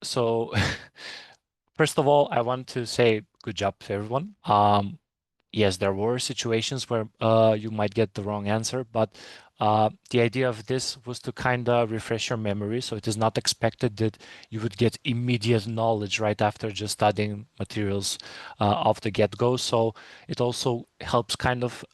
So first of all, I want to say good job to everyone. Yes, there were situations where you might get the wrong answer, but the idea of this was to kind of refresh your memory. So it is not expected that you would get immediate knowledge right after just studying materials off the get-go. So it also helps kind of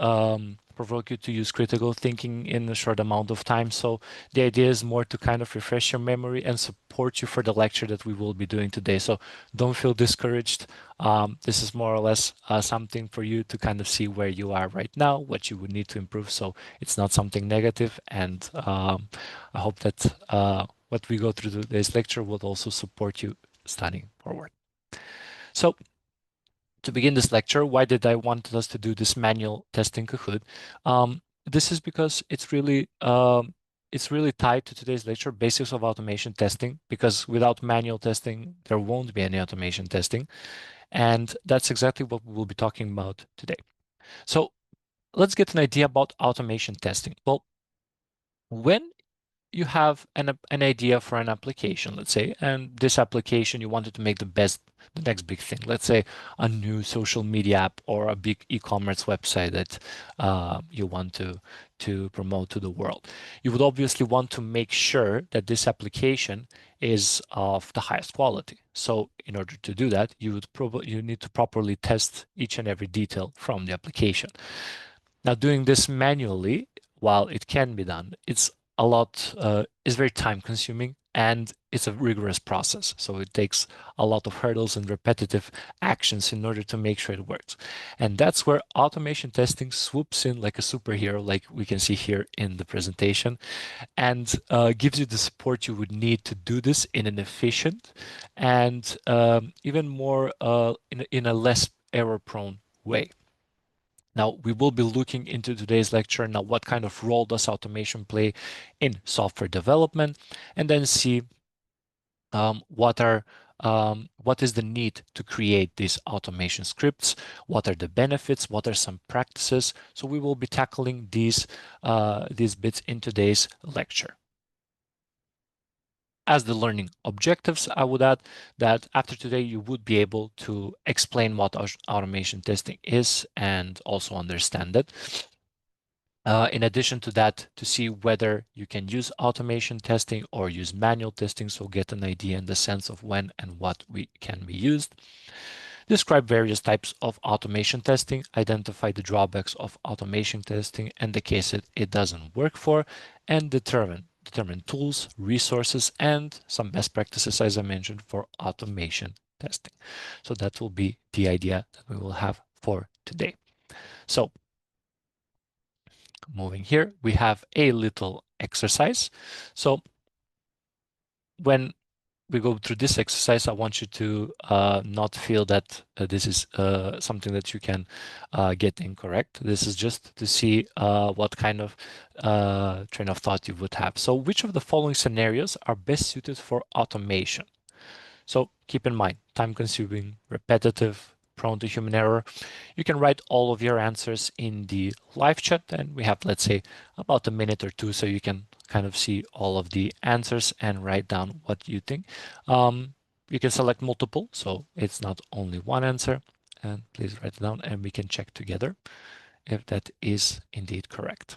provoke you to use critical thinking in a short amount of time. So the idea is more to kind of refresh your memory and support you for the lecture that we will be doing today. So don't feel discouraged. This is more or less something for you to kind of see where you are right now, what you would need to improve. So it's not something negative, and I hope that what we go through today's lecture will also support you studying forward. So to begin this lecture, why did I want us to do this manual testing Kahoot? This is because it's really tied to today's lecture, basics of automation testing, because without manual testing, there won't be any automation testing. And that's exactly what we will be talking about today. So let's get an idea about automation testing. Well, when you have an idea for an application, let's say, and this application you wanted to make the next big thing, let's say a new social media app or a big e-commerce website that you want to promote to the world. You would obviously want to make sure that this application is of the highest quality. So in order to do that, you need to properly test each and every detail from the application. Now, doing this manually, while it can be done, it's very time consuming and it's a rigorous process. So it takes a lot of hurdles and repetitive actions in order to make sure it works. And that's where automation testing swoops in like a superhero, like we can see here in the presentation, and gives you the support you would need to do this in an efficient and even more in a less error-prone way. Now, we will be looking into today's lecture now what kind of role does automation play in software development, and then see what is the need to create these automation scripts, what are the benefits, what are some practices. So we will be tackling these bits in today's lecture. As the learning objectives, I would add that after today, you would be able to explain what automation testing is and also understand it. In addition to that, to see whether you can use automation testing or use manual testing, so get an idea in the sense of when and what can be used. Describe various types of automation testing, identify the drawbacks of automation testing and the case it doesn't work for, and determine tools, resources, and some best practices, as I mentioned, for automation testing. So that will be the idea that we will have for today. So moving here, we have a little exercise. So when we go through this exercise, I want you to not feel that this is something that you can get incorrect. This is just to see what kind of train of thought you would have. So which of the following scenarios are best suited for automation? So keep in mind, time-consuming, repetitive, prone to human error. You can write all of your answers in the live chat, and we have, let's say, about a minute or two, so you can kind of see all of the answers and write down what you think. You can select multiple, so it's not only one answer, and please write it down, and we can check together if that is indeed correct.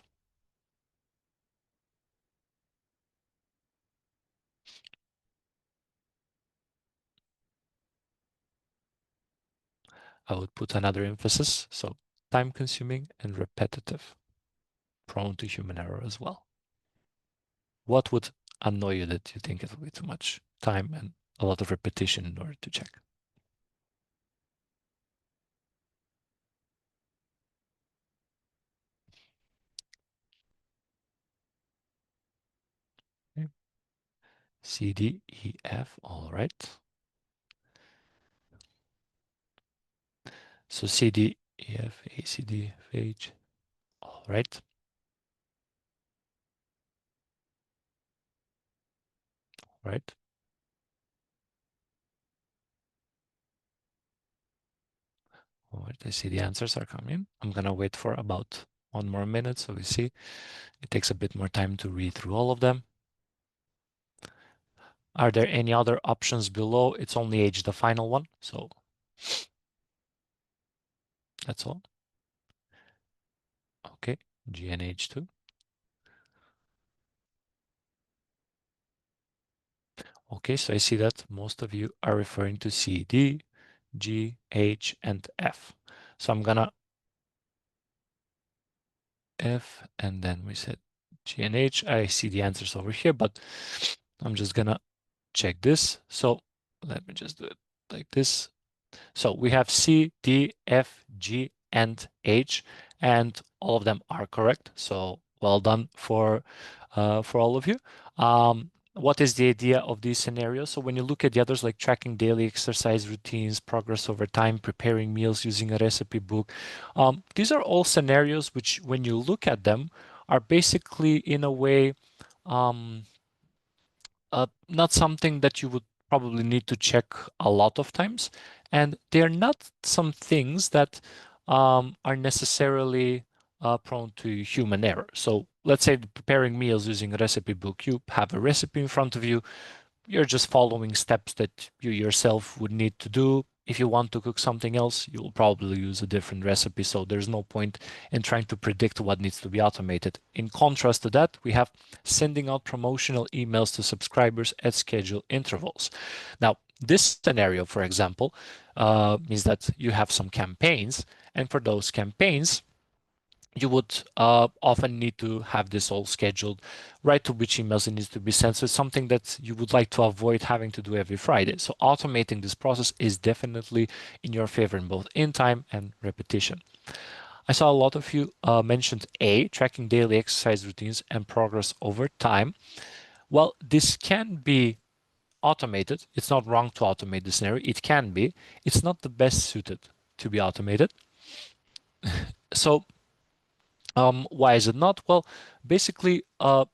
I would put another emphasis, so time-consuming and repetitive, prone to human error as well. What would annoy you that you think it will be too much time and a lot of repetition in order to check? Okay. C, D, E, F, all right. So C, D, E, F, A, C, D, F, H, all right. All right. All right, I see the answers are coming. I'm gonna wait for about 1 more minute so we see. It takes a bit more time to read through all of them. Are there any other options below? It's only H, the final one. So that's all. Okay, G and H2. Okay, so I see that most of you are referring to C, D, G, H, and F. So I'm gonna F, and then we said G and H. I see the answers over here, but I'm just gonna check this. So let me just do it like this. So we have C, D, F, G, and H, and all of them are correct. So well done for all of you. What is the idea of these scenarios? So when you look at the others, like tracking daily exercise routines, progress over time, preparing meals using a recipe book, these are all scenarios which, when you look at them, are basically in a way um, not something that you would probably need to check a lot of times. And they're not some things that are necessarily prone to human error. So let's say preparing meals using a recipe book, you have a recipe in front of you, you're just following steps that you yourself would need to do. If you want to cook something else, you'll probably use a different recipe. So there's no point in trying to predict what needs to be automated. In contrast to that, we have sending out promotional emails to subscribers at scheduled intervals. Now, this scenario, for example, means that you have some campaigns, and for those campaigns, you would often need to have this all scheduled, right, to which emails it needs to be sent. So it's something that you would like to avoid having to do every Friday. So automating this process is definitely in your favor in both in time and repetition. I saw a lot of you mentioned A, tracking daily exercise routines and progress over time. Well, this can be automated. It's not wrong to automate this scenario. It can be. It's not the best suited to be automated. So why is it not? Well, basically,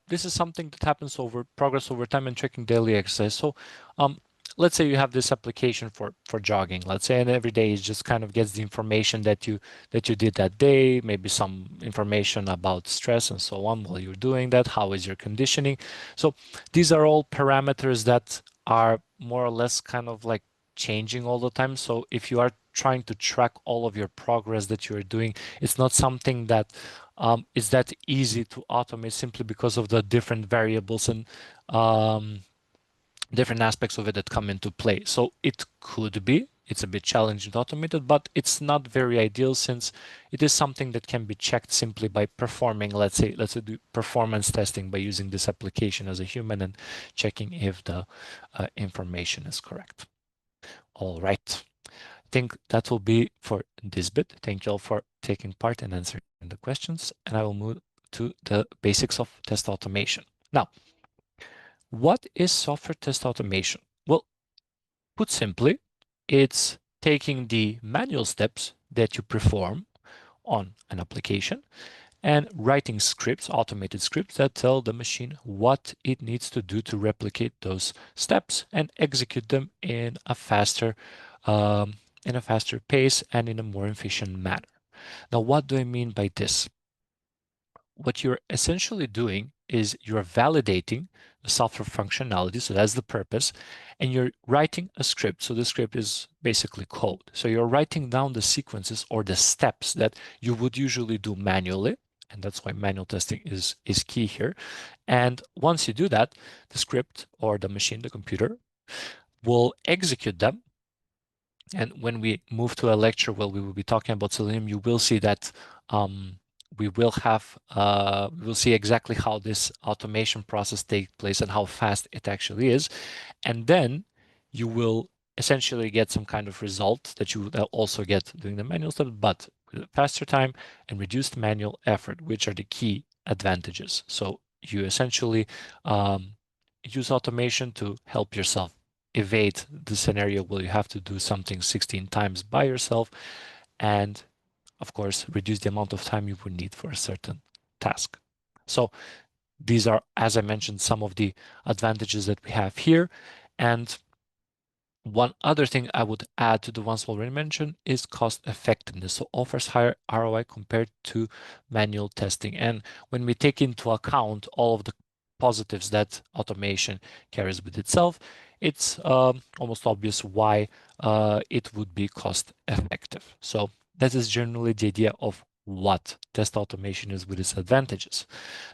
this is something that happens over progress over time and tracking daily exercise. So, um, let's say you have this application for jogging. Let's say, and every day it just kind of gets the information that you did that day, maybe some information about stress and so on while you're doing that. How is your conditioning? So, these are all parameters that are more or less kind of like changing all the time. So, if you are trying to track all of your progress that you're doing, it's not something that is that easy to automate simply because of the different variables and um, different aspects of it that come into play. So it could be, it's a bit challenging to automate it, but it's not very ideal since it is something that can be checked simply by performing, let's say do performance testing by using this application as a human and checking if the information is correct. All right. I think that will be for this bit. Thank you all for taking part and answering the questions. And I will move to the basics of test automation. Now, what is software test automation? Well, put simply, it's taking the manual steps that you perform on an application and writing scripts, automated scripts that tell the machine what it needs to do to replicate those steps and execute them um, in a faster pace and in a more efficient manner. Now, what do I mean by this? What you're essentially doing is you're validating the software functionality, so that's the purpose, and you're writing a script. So the script is basically code. So you're writing down the sequences or the steps that you would usually do manually, and that's why manual testing is key here. And once you do that, the script or the machine, the computer, will execute them. And when we move to a lecture where we will be talking about Selenium, you will see that we will see exactly how this automation process takes place and how fast it actually is. And then you will essentially get some kind of result that you will also get doing the manual stuff, but with faster time and reduced manual effort, which are the key advantages. So you essentially use automation to help yourself evade the scenario where you have to do something 16 times by yourself and of course reduce the amount of time you would need for a certain task. So these are, as I mentioned, some of the advantages that we have here. And one other thing I would add to the ones already mentioned is cost effectiveness. So offers higher ROI compared to manual testing. And when we take into account all of the positives that automation carries with itself, it's almost obvious why it would be cost effective. So that is generally the idea of what test automation is with its advantages.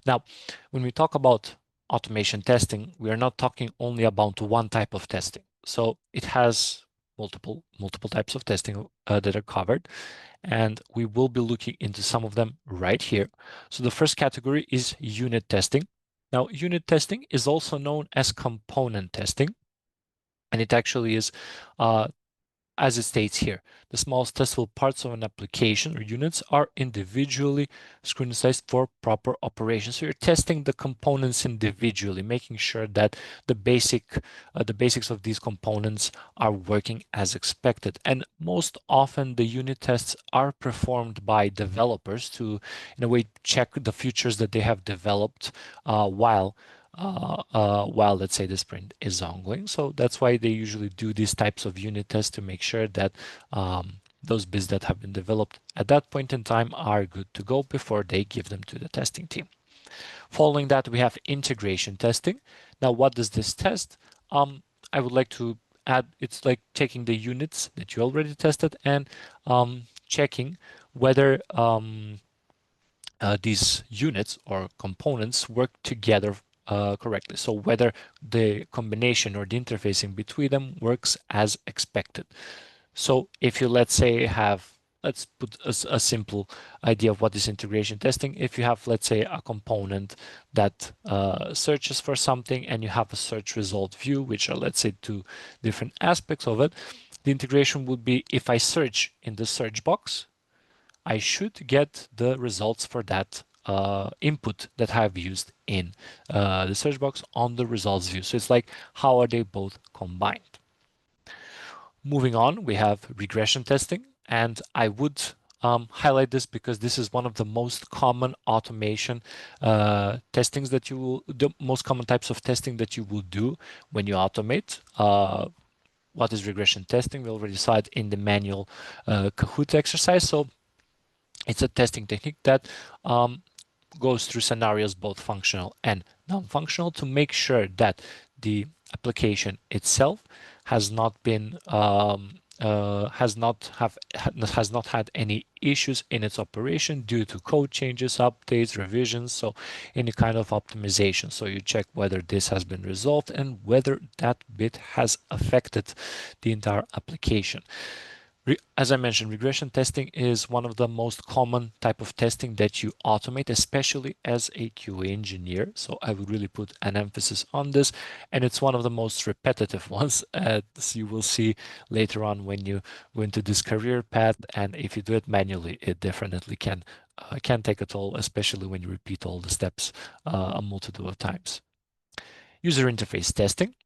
Now, when we talk about automation testing, we are not talking only about one type of testing. So it has multiple types of testing that are covered, and we will be looking into some of them right here. So the first category is unit testing. Now, unit testing is also known as component testing, and it actually is as it states here, the smallest testable parts of an application or units are individually scrutinized for proper operation. So you're testing the components individually, making sure that the basics of these components are working as expected. And most often, the unit tests are performed by developers to, in a way, check the features that they have developed while let's say the sprint is ongoing. So that's why they usually do these types of unit tests to make sure that those bits that have been developed at that point in time are good to go before they give them to the testing team. Following that, we have integration testing. Now, what does this test? I would like to add, it's like taking the units that you already tested and checking whether these units or components work together correctly. So whether the combination or the interfacing between them works as expected. So if you, let's say, let's put a simple idea of what is integration testing. If you have, let's say, a component that searches for something and you have a search result view, which are, let's say, two different aspects of it, the integration would be if I search in the search box, I should get the results for that input that I've used in the search box on the results view. So it's like, how are they both combined? Moving on, we have regression testing, and I would highlight this because this is one of the most common automation testings that you will, the most common types of testing that you will do when you automate. What is regression testing? We already saw it in the manual Kahoot exercise. So it's a testing technique that goes through scenarios, both functional and non-functional, to make sure that the application itself has not been has not had any issues in its operation due to code changes, updates, revisions, so any kind of optimization. So you check whether this has been resolved and whether that bit has affected the entire application. As I mentioned, regression testing is one of the most common type of testing that you automate, especially as a QA engineer. So I would really put an emphasis on this, and it's one of the most repetitive ones, as you will see later on when you go into this career path. And if you do it manually, it definitely can take a toll, especially when you repeat all the steps a multitude of times. User interface testing.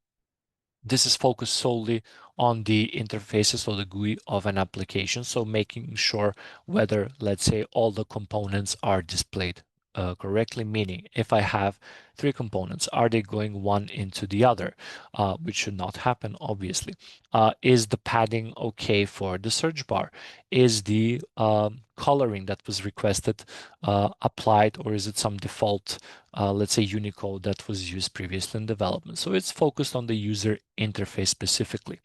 This is focused solely on the interfaces or the GUI of an application. So making sure whether, let's say, all the components are displayed correctly, meaning if I have three components, are they going one into the other, which should not happen, obviously. Is the padding okay for the search bar? Is the coloring that was requested applied, or is it some default, let's say, Unicode that was used previously in development? So it's focused on the user interface specifically.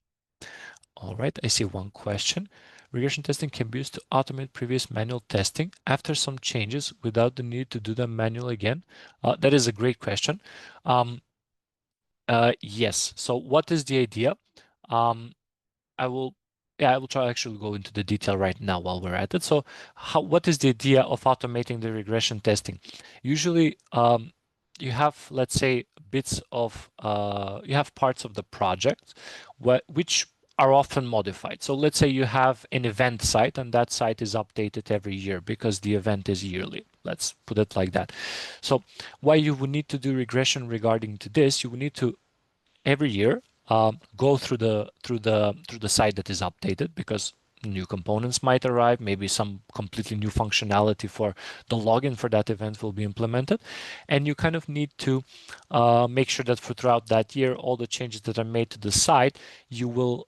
All right, I see one question. Regression testing can be used to automate previous manual testing after some changes without the need to do them manually again. That is a great question. Yes. So what is the idea? Um, I will, yeah, I will try to actually go into the detail right now while we're at it. So what is the idea of automating the regression testing? Usually, you have, let's say, you have parts of the project which are often modified. So let's say you have an event site and that site is updated every year because the event is yearly. Let's put it like that. So why you would need to do regression regarding to this, you would need to every year go through the site that is updated, because new components might arrive, maybe some completely new functionality for the login for that event will be implemented. And you kind of need to make sure that throughout that year, all the changes that are made to the site, you will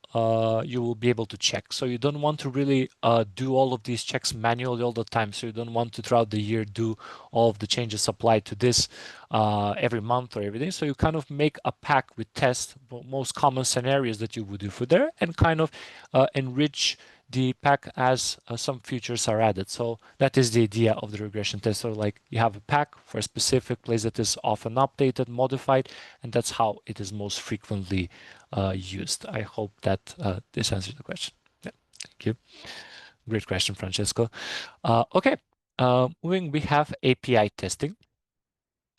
be able to check. So you don't want to really do all of these checks manually all the time. So you don't want to throughout the year do all of the changes applied to this every month or every day. So you kind of make a pack with tests, most common scenarios that you would do for there, and kind of enrich the pack as some features are added. So that is the idea of the regression test. So like you have a pack for a specific place that is often updated, modified, and that's how it is most frequently used. I hope that this answers the question. Yeah, thank you. Great question, Francesco. Okay, moving, we have API testing.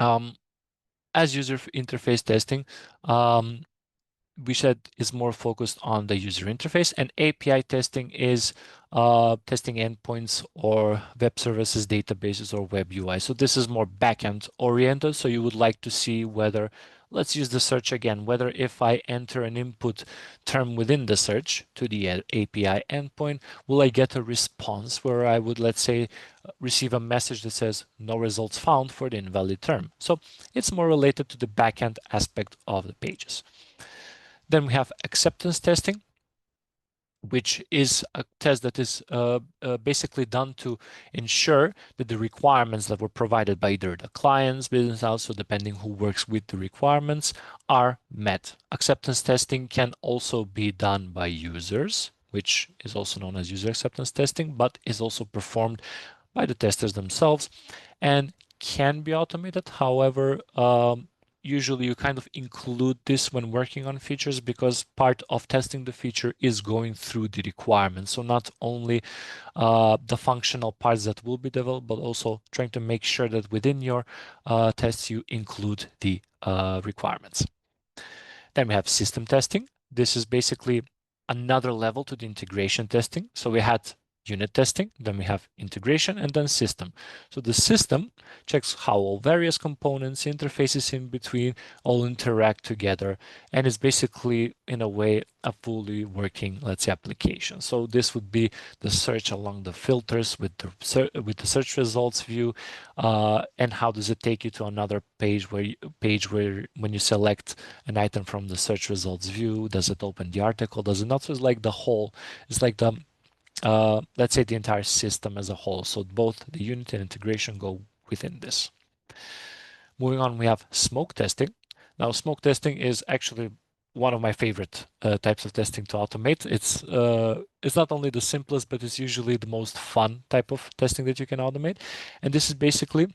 As user interface testing, we said is more focused on the user interface, and API testing is testing endpoints or web services, databases, or web UI. So this is more backend oriented. So you would like to see whether, let's use the search again, whether if I enter an input term within the search to the API endpoint, will I get a response where I would, let's say, receive a message that says no results found for the invalid term. So it's more related to the backend aspect of the pages. Then we have acceptance testing, which is a test that is basically done to ensure that the requirements that were provided by either the clients, business also depending who works with the requirements, are met. Acceptance testing can also be done by users, which is also known as user acceptance testing, but is also performed by the testers themselves and can be automated. However, usually you kind of include this when working on features because part of testing the feature is going through the requirements. So not only the functional parts that will be developed, but also trying to make sure that within your tests you include the requirements. Then we have system testing. This is basically another level to the integration testing. So we had unit testing, then we have integration, and then system. So the system checks how all various components, interfaces in between, all interact together, and is basically, in a way, a fully working, let's say, application. So this would be the search along the filters with the search results view, and how does it take you to another page where when you select an item from the search results view, does it open the article? Does it not? So it's like the whole, it's like the let's say the entire system as a whole. So both the unit and integration go within this. Moving on, we have smoke testing. Now, smoke testing is actually one of my favorite types of testing to automate. It's not only the simplest, but it's usually the most fun type of testing that you can automate. And this is basically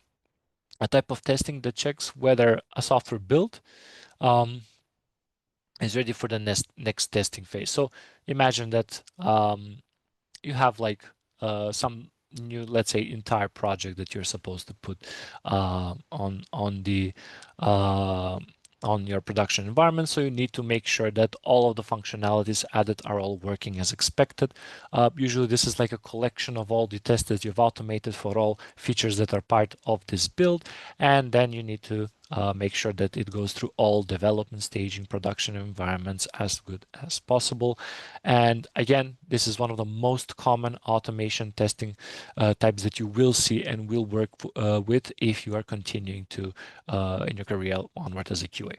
a type of testing that checks whether a software build is ready for the next testing phase. So imagine that you have like some new, let's say, entire project that you're supposed to put on the on your production environment. So you need to make sure that all of the functionalities added are all working as expected. Usually this is like a collection of all the tests that you've automated for all features that are part of this build. And then you need to make sure that it goes through all development staging production environments as good as possible. And again, this is one of the most common automation testing types that you will see and will work with if you are continuing to in your career onward as a QA.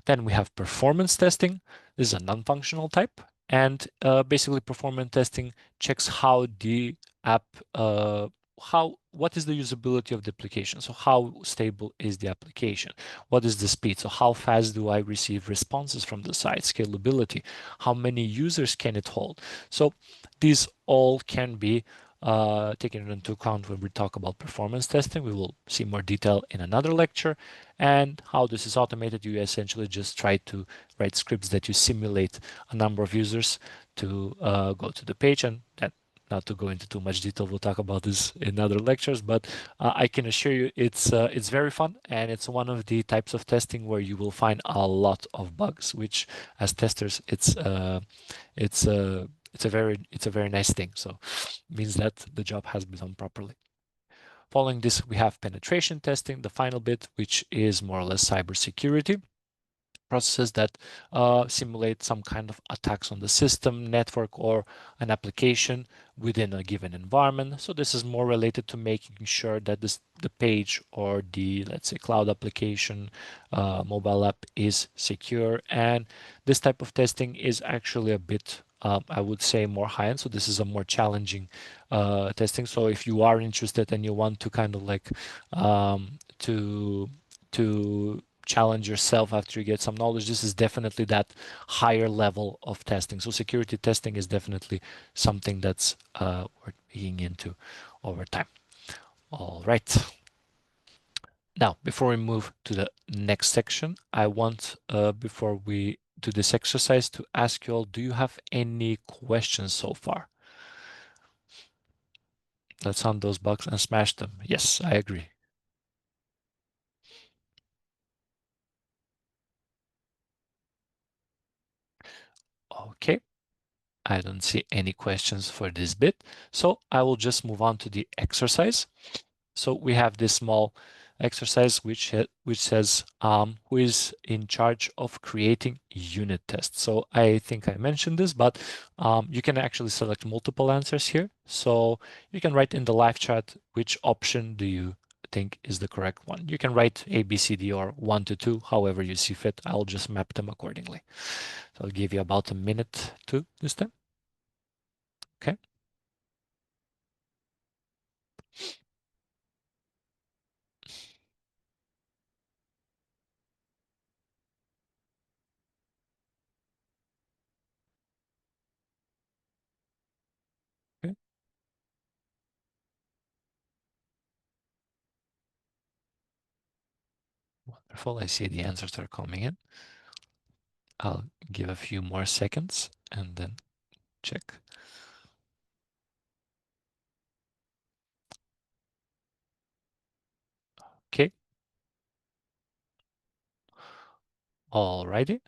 Then we have performance testing. This is a non-functional type. And basically performance testing checks how the app, what is the usability of the application? So how stable is the application? What is the speed? So how fast do I receive responses from the site? Scalability. How many users can it hold? So these all can be taken into account when we talk about performance testing. We will see more detail in another lecture. And how this is automated, you essentially just try to write scripts that you simulate a number of users to go to the page, and that, not to go into too much detail, we'll talk about this in other lectures, but I can assure you it's very fun, and it's one of the types of testing where you will find a lot of bugs, which as testers it's a very nice thing. So it means that the job has been done properly. Following this, we have penetration testing, the final bit, which is more or less cybersecurity. processes that simulate some kind of attacks on the system, network, or an application within a given environment. So this is more related to making sure that the page or the, let's say, cloud application, mobile app is secure. And this type of testing is actually a bit, I would say, more high-end. So this is a more challenging testing. So if you are interested and you want to kind of like to challenge yourself after you get some knowledge, this is definitely that higher level of testing. So security testing is definitely something that's worth digging into over time. All right. Now, before we move to the next section, I want, before we do this exercise, to ask you all, do you have any questions so far? Let's hunt those bugs and smash them. Yes, I agree. Okay. I don't see any questions for this bit. So I will just move on to the exercise. So we have this small exercise which says who is in charge of creating unit tests. So I think I mentioned this, but you can actually select multiple answers here. So you can write in the live chat which option do you think is the correct one. You can write A, B, C, D, or 1 to 2, however you see fit. I'll just map them accordingly. So I'll give you about a minute to this time. Okay. Okay. Wonderful. I see the answers are coming in. I'll give a few more seconds and then check. Okay. Alrighty.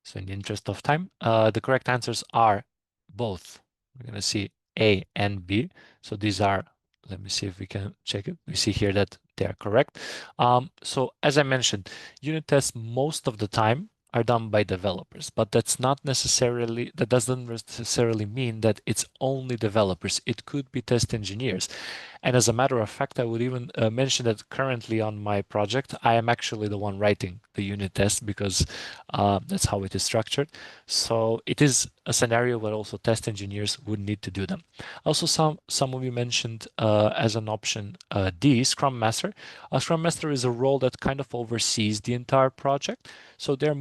So in the interest of time, the correct answers are both. We're going to see A and B. So these are, let me see if we can check it. We see here that they are correct. So as I mentioned, unit tests most of the time are done by developers, but that doesn't necessarily mean that it's only developers. It could be test engineers. And as a matter of fact, I would even mention that currently on my project, I am actually the one writing the unit test because that's how it is structured. So it is a scenario where also test engineers would need to do them. Also, some of you mentioned as an option D, Scrum Master. A Scrum Master is a role that kind of oversees the entire project. So their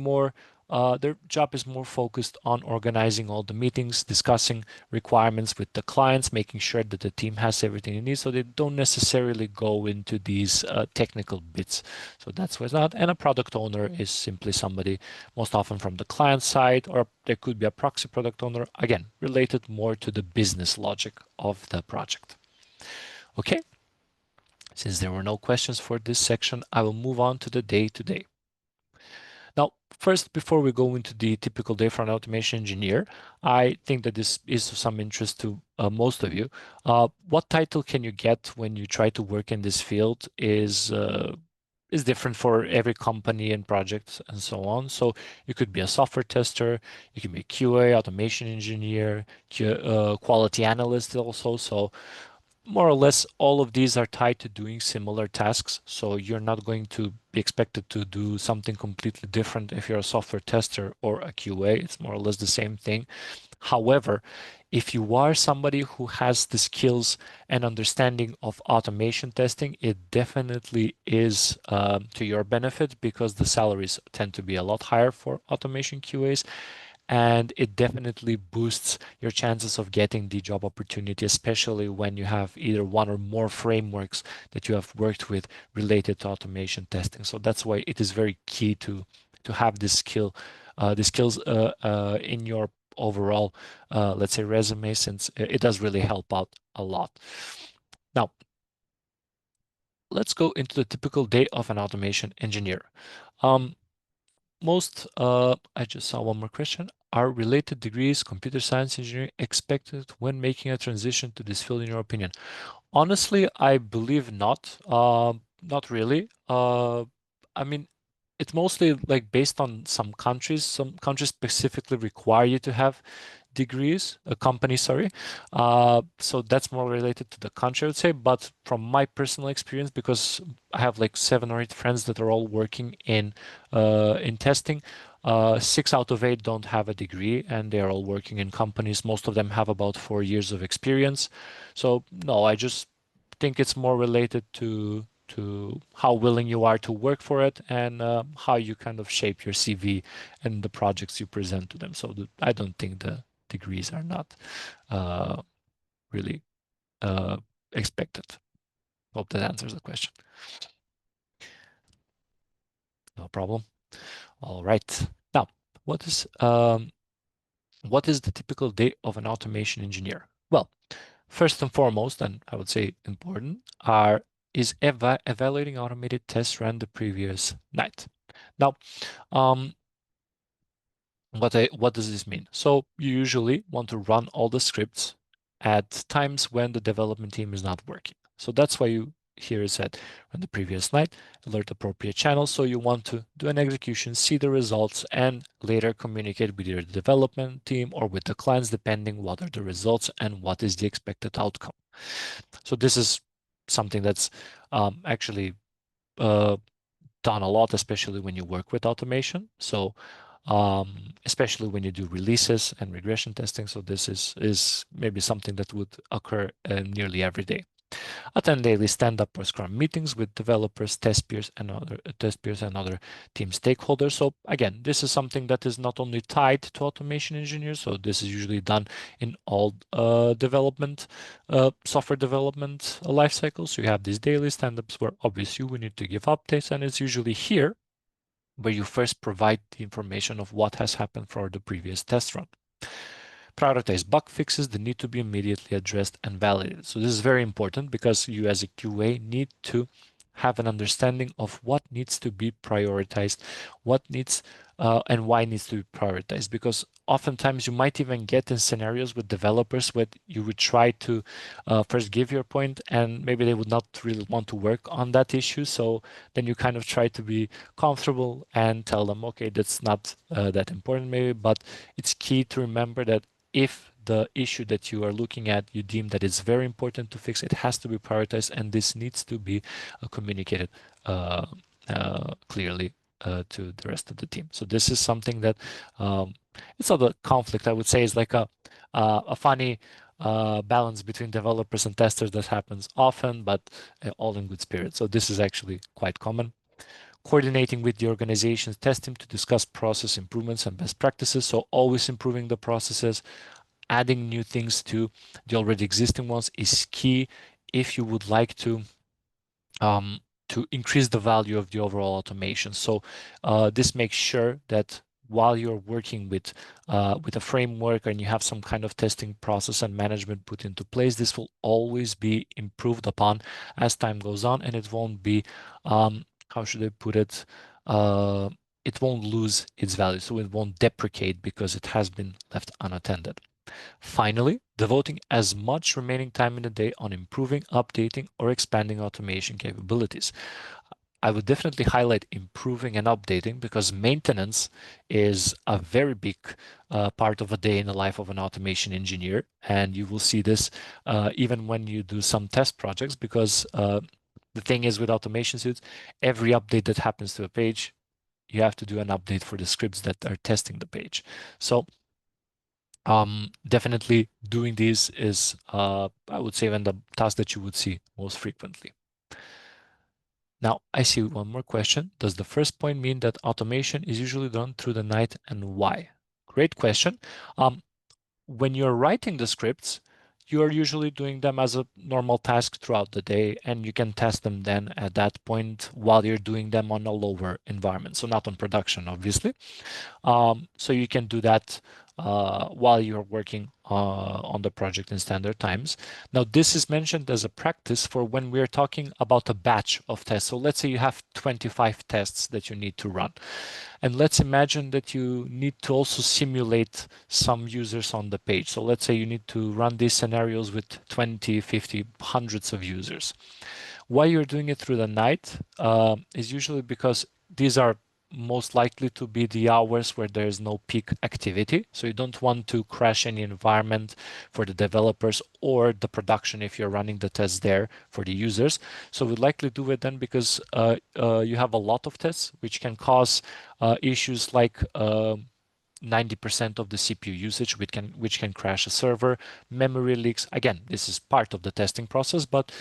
job is more focused on organizing all the meetings, discussing requirements with the clients, making sure that the team has everything it needs. So they don't necessarily go into these technical bits. So that's what's not. And a product owner is simply somebody most often from the client side, or there could be a proxy product owner, again, related more to the business logic of the project. Okay. Since there were no questions for this section, I will move on to the day-to-day. Now, first, before we go into the typical day for an automation engineer, I think that this is of some interest to most of you. What title can you get when you try to work in this field is different for every company and project and so on. So you could be a software tester, you can be a QA, automation engineer, quality analyst also. So more or less all of these are tied to doing similar tasks. So you're not going to be expected to do something completely different if you're a software tester or a QA. It's more or less the same thing. However, if you are somebody who has the skills and understanding of automation testing, it definitely is to your benefit because the salaries tend to be a lot higher for automation QAs, and it definitely boosts your chances of getting the job opportunity, especially when you have either one or more frameworks that you have worked with related to automation testing. So that's why it is very key to have this the skills in your overall, let's say, resume, since it does really help out a lot. Now, let's go into the typical day of an automation engineer. I just saw one more question. Are related degrees, computer science engineering, expected when making a transition to this field, in your opinion? Honestly, I believe not. Not really. I mean, it's mostly like based on some countries. Some countries specifically require you to have degrees, a company, sorry. So that's more related to the country, I would say. But from my personal experience, because I have like 7 or 8 friends that are all working in testing, 6 out of 8 don't have a degree, and they are all working in companies. Most of them have about 4 years of experience. So no, I just think it's more related to how willing you are to work for it and how you kind of shape your CV and the projects you present to them. So I don't think the degrees are not uh, really uh, expected. Hope that answers the question. No problem. All right. Now, what is um, what is the typical day of an automation engineer? Well, first and foremost, and I would say important, is evaluating automated tests run the previous night. Now, um, what does this mean? So you usually want to run all the scripts at times when the development team is not working. So that's why you here is said on the previous night, alert appropriate channels. So you want to do an execution, see the results, and later communicate with either the development team or with the clients, depending what are the results and what is the expected outcome. So this is something that's actually uh, done a lot, especially when you work with automation. So especially when you do releases and regression testing. So this is maybe something that would occur nearly every day. Attend daily stand-up or Scrum meetings with developers, test peers, and other team stakeholders. So again, this is something that is not only tied to automation engineers. So this is usually done in all software development life cycles. So you have these daily stand-ups where obviously we need to give updates, and it's usually here where you first provide the information of what has happened for the previous test run. Prioritize bug fixes that need to be immediately addressed and validated. So this is very important because you as a QA need to have an understanding of what needs to be prioritized, what needs and why needs to be prioritized. Because oftentimes you might even get in scenarios with developers where you would try to first give your point and maybe they would not really want to work on that issue. So then you kind of try to be comfortable and tell them, okay, that's not that important maybe, but it's key to remember that if the issue that you are looking at, you deem that it's very important to fix, it has to be prioritized, and this needs to be communicated uh, clearly to the rest of the team. So this is something that it's not a conflict. I would say is like a funny balance between developers and testers that happens often, but all in good spirit. So this is actually quite common. Coordinating with the organization's test team to discuss process improvements and best practices. So always improving the processes, adding new things to the already existing ones is key if you would like um, to increase the value of the overall automation. So this makes sure that while you're working with a framework and you have some kind of testing process and management put into place, this will always be improved upon as time goes on, and it won't be how should I put it? It won't lose its value, so it won't deprecate because it has been left unattended. Finally, devoting as much remaining time in the day on improving, updating, or expanding automation capabilities. I would definitely highlight improving and updating because maintenance is a very big part of a day in the life of an automation engineer. And you will see this even when you do some test projects because the thing is with automation suites, every update that happens to a page, you have to do an update for the scripts that are testing the page. So definitely doing this is, I would say, even the task that you would see most frequently. Now, I see one more question. Does the first point mean that automation is usually done through the night and why? Great question. When you're writing the scripts, you are usually doing them as a normal task throughout the day, and you can test them then at that point while you're doing them on a lower environment. So not on production, obviously. So you can do that while you're working on the project in standard times. Now, this is mentioned as a practice for when we're talking about a batch of tests. So let's say you have 25 tests that you need to run. And let's imagine that you need to also simulate some users on the page. So let's say you need to run these scenarios with 20, 50, hundreds of users. Why you're doing it through the night is usually because these are most likely to be the hours where there is no peak activity. So you don't want to crash any environment for the developers or the production if you're running the tests there for the users. So we likely do it then because you have a lot of tests which can cause issues like 90% of the CPU usage, which can crash a server, memory leaks. Again, this is part of the testing process, but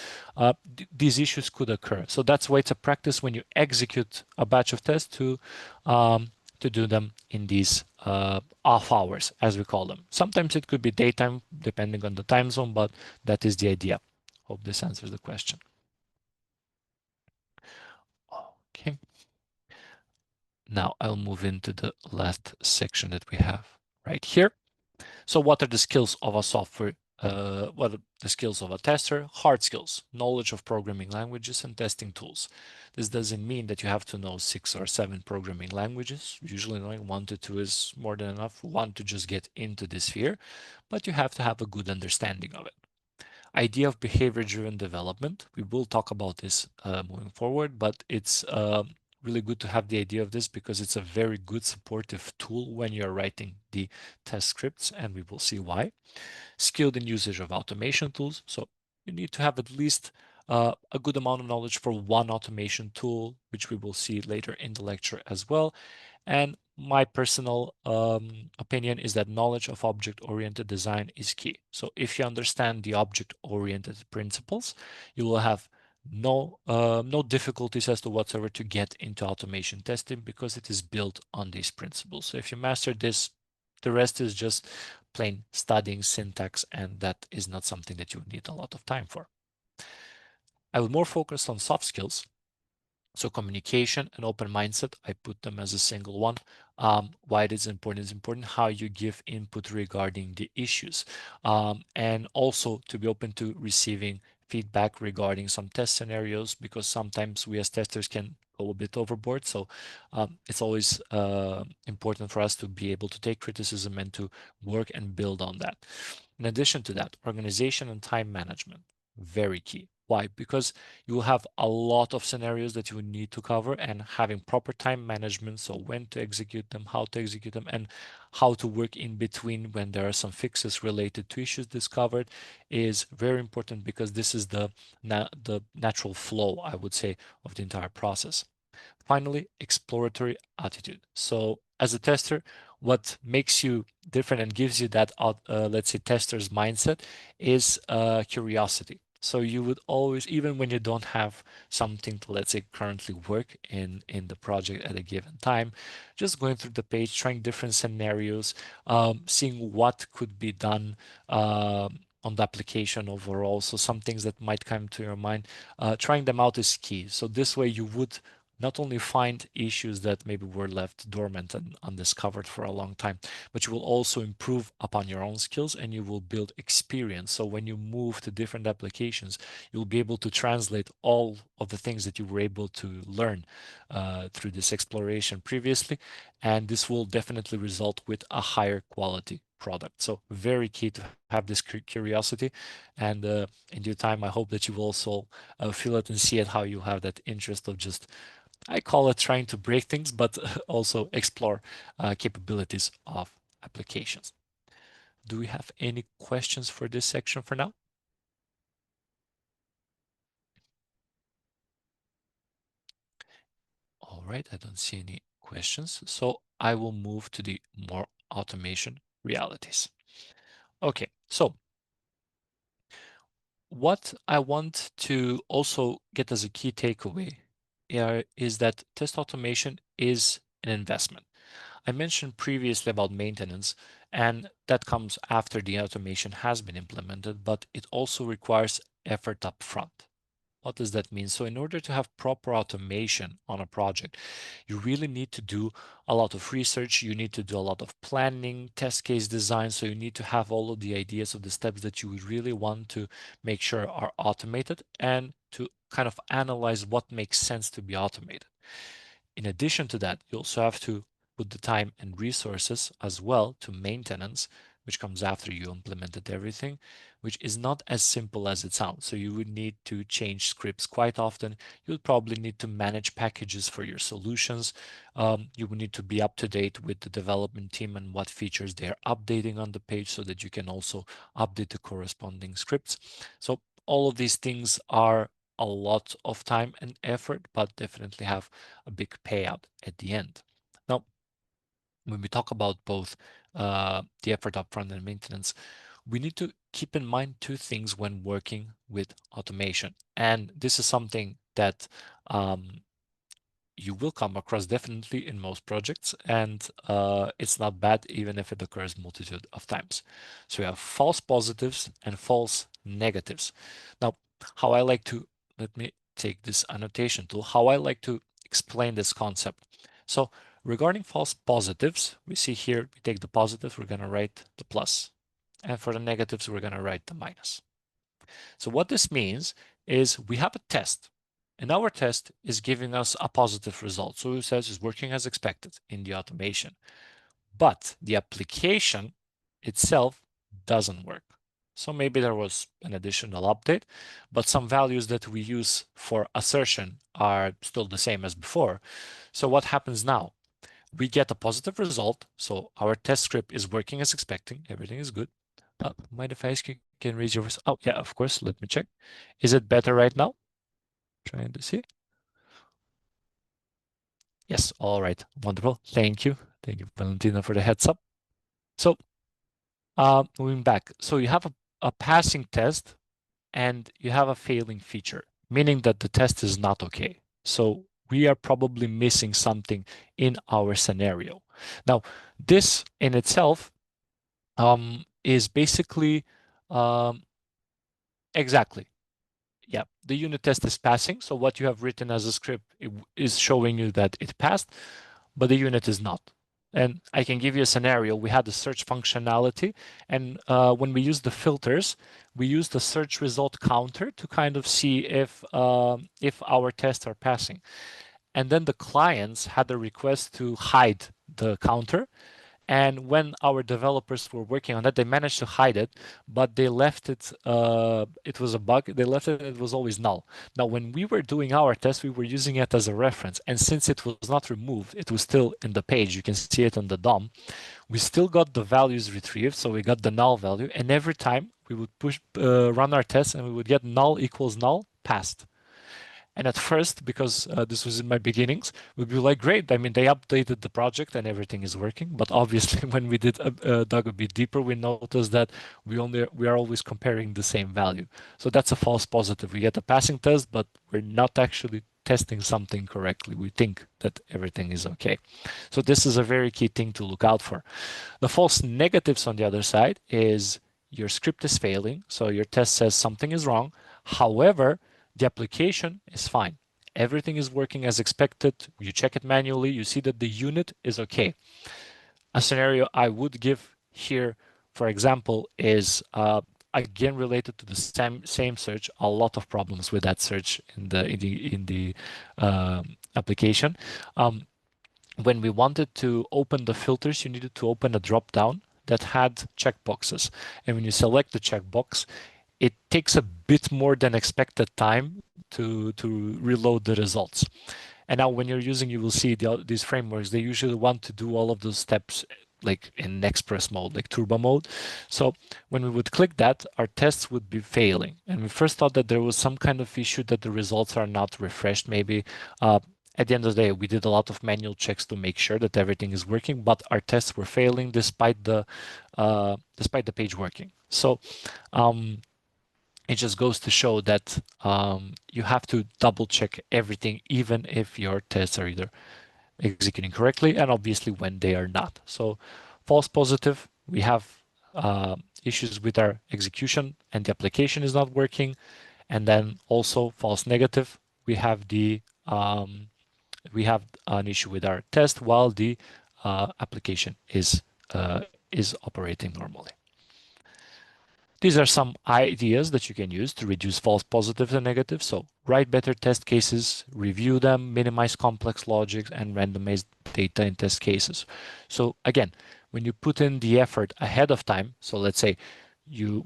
these issues could occur. So that's why it's a practice when you execute a batch of tests to do them in these off hours, as we call them. Sometimes it could be daytime, depending on the time zone, but that is the idea. Hope this answers the question. Okay. Now I'll move into the last section that we have right here. So what are the skills of a software? What are the skills of a tester? Hard skills, knowledge of programming languages and testing tools. This doesn't mean that you have to know 6 or 7 programming languages. Usually knowing 1 to 2 is more than enough. One to just get into this sphere, but you have to have a good understanding of it. Idea of behavior-driven development. We will talk about this moving forward, but it's really good to have the idea of this because it's a very good supportive tool when you're writing the test scripts, and we will see why. Skilled in usage of automation tools. So you need to have at least a good amount of knowledge for one automation tool, which we will see later in the lecture as well. And my personal opinion is that knowledge of object-oriented design is key. So if you understand the object-oriented principles, you will have no difficulties as to whatsoever to get into automation testing because it is built on these principles. So if you master this, the rest is just plain studying syntax, and that is not something that you need a lot of time for. I will more focus on soft skills. So communication and open mindset, I put them as a single one. Why it is important? It's important how you give input regarding the issues, and also to be open to receiving feedback regarding some test scenarios, because sometimes we as testers can go a bit overboard. So it's always important for us to be able to take criticism and to work and build on that. In addition to that, organization and time management, very key. Why? Because you will have a lot of scenarios that you will need to cover, and having proper time management, so when to execute them, how to execute them, and how to work in between when there are some fixes related to issues discovered is very important, because this is the natural flow, I would say, of the entire process. Finally, exploratory attitude. So as a tester, what makes you different and gives you that, let's say, tester's mindset is curiosity. So you would always, even when you don't have something to, let's say, currently work in the project at a given time, just going through the page, trying different scenarios, seeing what could be done on the application overall. So some things that might come to your mind, trying them out is key. So this way you would not only find issues that maybe were left dormant and undiscovered for a long time, but you will also improve upon your own skills and you will build experience. So when you move to different applications, you'll be able to translate all of the things that you were able to learn through this exploration previously, and this will definitely result with a higher quality product. So very key to have this curiosity, and in due time, I hope that you will also feel it and see it, how you have that interest of just, I call it trying to break things, but also explore capabilities of applications. Do we have any questions for this section for now? All right, I don't see any questions. So I will move to the more automation realities. Okay, so what I want to also get as a key takeaway is that test automation is an investment. I mentioned previously about maintenance, and that comes after the automation has been implemented, but it also requires effort up front. What does that mean? So in order to have proper automation on a project, you really need to do a lot of research. You need to do a lot of planning, test case design. So you need to have all of the ideas of the steps that you would really want to make sure are automated, and to kind of analyze what makes sense to be automated. In addition to that, you also have to put the time and resources as well to maintenance which comes after you implemented everything, which is not as simple as it sounds. So you would need to change scripts quite often. You'll probably need to manage packages for your solutions. You will need to be up to date with the development team and what features they are updating on the page so that you can also update the corresponding scripts. So all of these things are a lot of time and effort, but definitely have a big payout at the end. Now, when we talk about both the effort upfront and maintenance, we need to keep in mind two things when working with automation. And this is something that you will come across definitely in most projects, and it's not bad even if it occurs multitude of times. So we have false positives and false negatives. Now, how I like to, let me take this annotation tool, how I like to explain this concept. So regarding false positives, we see here, we take the positives, we're going to write the plus. And for the negatives, we're going to write the minus. So what this means is we have a test, and our test is giving us a positive result. So it says it's working as expected in the automation, but the application itself doesn't work. So maybe there was an additional update, but some values that we use for assertion are still the same as before. So what happens now? We get a positive result. So our test script is working as expected. Everything is good. Mind if I ask you, can raise your voice? Oh, yeah, of course. Let me check. Is it better right now? Trying to see. Yes, all right. Wonderful. Thank you. Thank you, Valentina, for the heads up. So moving back. So you have a passing test and you have a failing feature, meaning that the test is not okay. So we are probably missing something in our scenario. Now, this in itself is basically exactly. Yeah, the unit test is passing. So what you have written as a script is showing you that it passed, but the unit is not. And I can give you a scenario. We had the search functionality, and when we use the filters, we use the search result counter to kind of see if our tests are passing. And then the clients had a request to hide the counter, and when our developers were working on that, they managed to hide it, but they left it, it was a bug, they left it, it was always null. Now, when we were doing our test, we were using it as a reference. And since it was not removed, it was still in the page. You can see it on the DOM. We still got the values retrieved. So we got the null value. And every time we would run our test and we would get null equals null, passed. And at first, because this was in my beginnings, we'd be like, great. I mean, they updated the project and everything is working. But obviously, when we dug a bit deeper, we noticed that we are always comparing the same value. So that's a false positive. We get a passing test, but we're not actually testing something correctly. We think that everything is okay. So this is a very key thing to look out for. The false negatives on the other side is your script is failing. So your test says something is wrong. However, the application is fine. Everything is working as expected. You check it manually. You see that the unit is okay. A scenario I would give here, for example, is again related to the same search. A lot of problems with that search in the application. When we wanted to open the filters, you needed to open a drop down that had checkboxes. And when you select the checkbox, it takes a bit more than expected time to reload the results. And now when you're using, you will see these frameworks, they usually want to do all of those steps like in express mode, like turbo mode. So when we would click that, our tests would be failing. And we first thought that there was some kind of issue that the results are not refreshed, maybe. At the end of the day, we did a lot of manual checks to make sure that everything is working, but our tests were failing despite the page working. So it just goes to show that you have to double check everything, even if your tests are either executing correctly and obviously when they are not. So false positive, we have issues with our execution and the application is not working. And then also false negative, we have an issue with our test while the application is operating normally. These are some ideas that you can use to reduce false positives and negatives. So write better test cases, review them, minimize complex logics, and randomize data in test cases. So again, when you put in the effort ahead of time, so let's say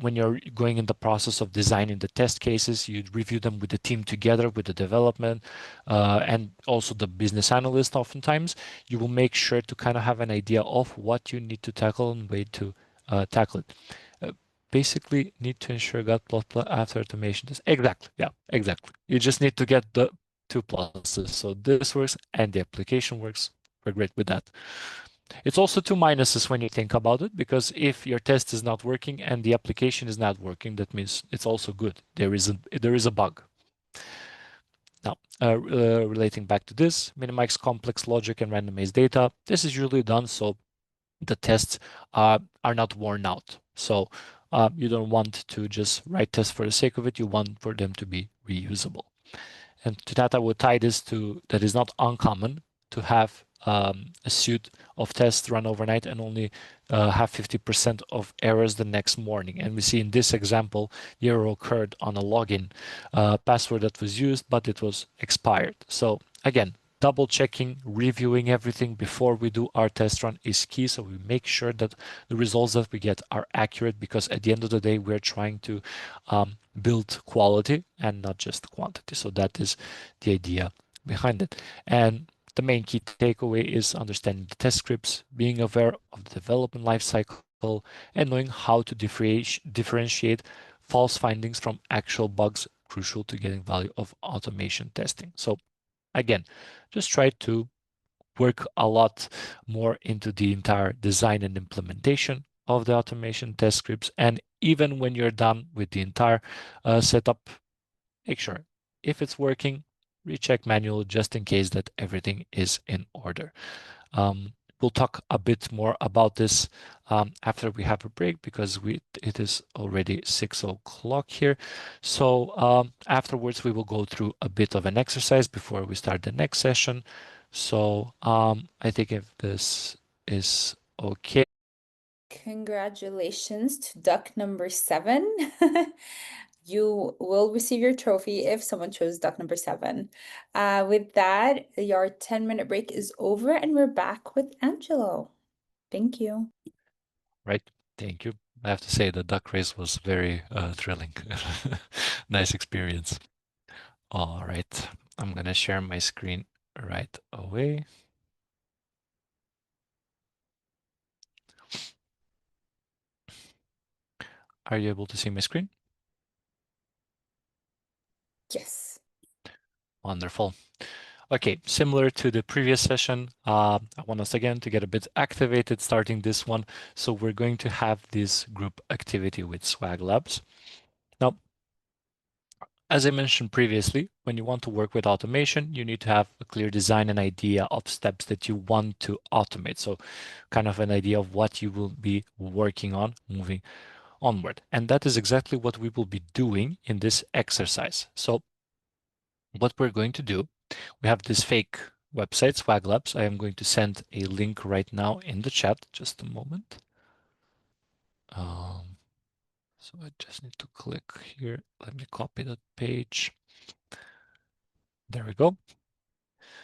when you're going in the process of designing the test cases, you review them with the team together, with the development, and also the business analyst oftentimes, you will make sure to kind of have an idea of what you need to tackle and way to tackle it. Uh, Basically, need to ensure got plot after automation test. Exactly. Yeah, exactly. You just need to get the two pluses. So this works and the application works. We're great with that. It's also two minuses when you think about it, because if your test is not working and the application is not working, that means it's also good. There is a bug. Now, relating back to this, minimize complex logic and randomized data. This is usually done so the tests are not worn out. So you don't want to just write tests for the sake of it. You want for them to be reusable. And to that, I would tie this to that is not uncommon to have a suite of tests run overnight and only have 50% of errors the next morning. And we see in this example, the error occurred on a login password that was used, but it was expired. So again, double checking, reviewing everything before we do our test run is key. So we make sure that the results that we get are accurate, because at the end of the day, we're trying to build quality and not just quantity. So that is the idea behind it. And the main key takeaway is understanding the test scripts, being aware of the development lifecycle, and knowing how to differentiate false findings from actual bugs, crucial to getting value of automation testing. So again, just try to work a lot more into the entire design and implementation of the automation test scripts. And even when you're done with the entire setup, make sure if it's working, recheck manual just in case that everything is in order. We'll talk a bit more about this after we have a break, because it is already 6 o'clock here. So afterwards, we will go through a bit of an exercise before we start the next session. So I think if this is okay. Congratulations to duck number 7. You will receive your trophy if someone chose duck number 7. With that, your 10-minute break is over and we're back with Angelo. Thank you. Right. Thank you. I have to say the duck race was very thrilling. Nice experience. All right. I'm going to share my screen right away. Are you able to see my screen? Yes. Wonderful. Okay, similar to the previous session, I want us again to get a bit activated starting this one. So we're going to have this group activity with Swag Labs. Now, as I mentioned previously, when you want to work with automation, you need to have a clear design and idea of steps that you want to automate. So kind of an idea of what you will be working on moving onward. And that is exactly what we will be doing in this exercise. So what we're going to do, we have this fake website, Swag Labs. I am going to send a link right now in the chat. Just a moment. So I just need to click here. Let me copy that page. There we go.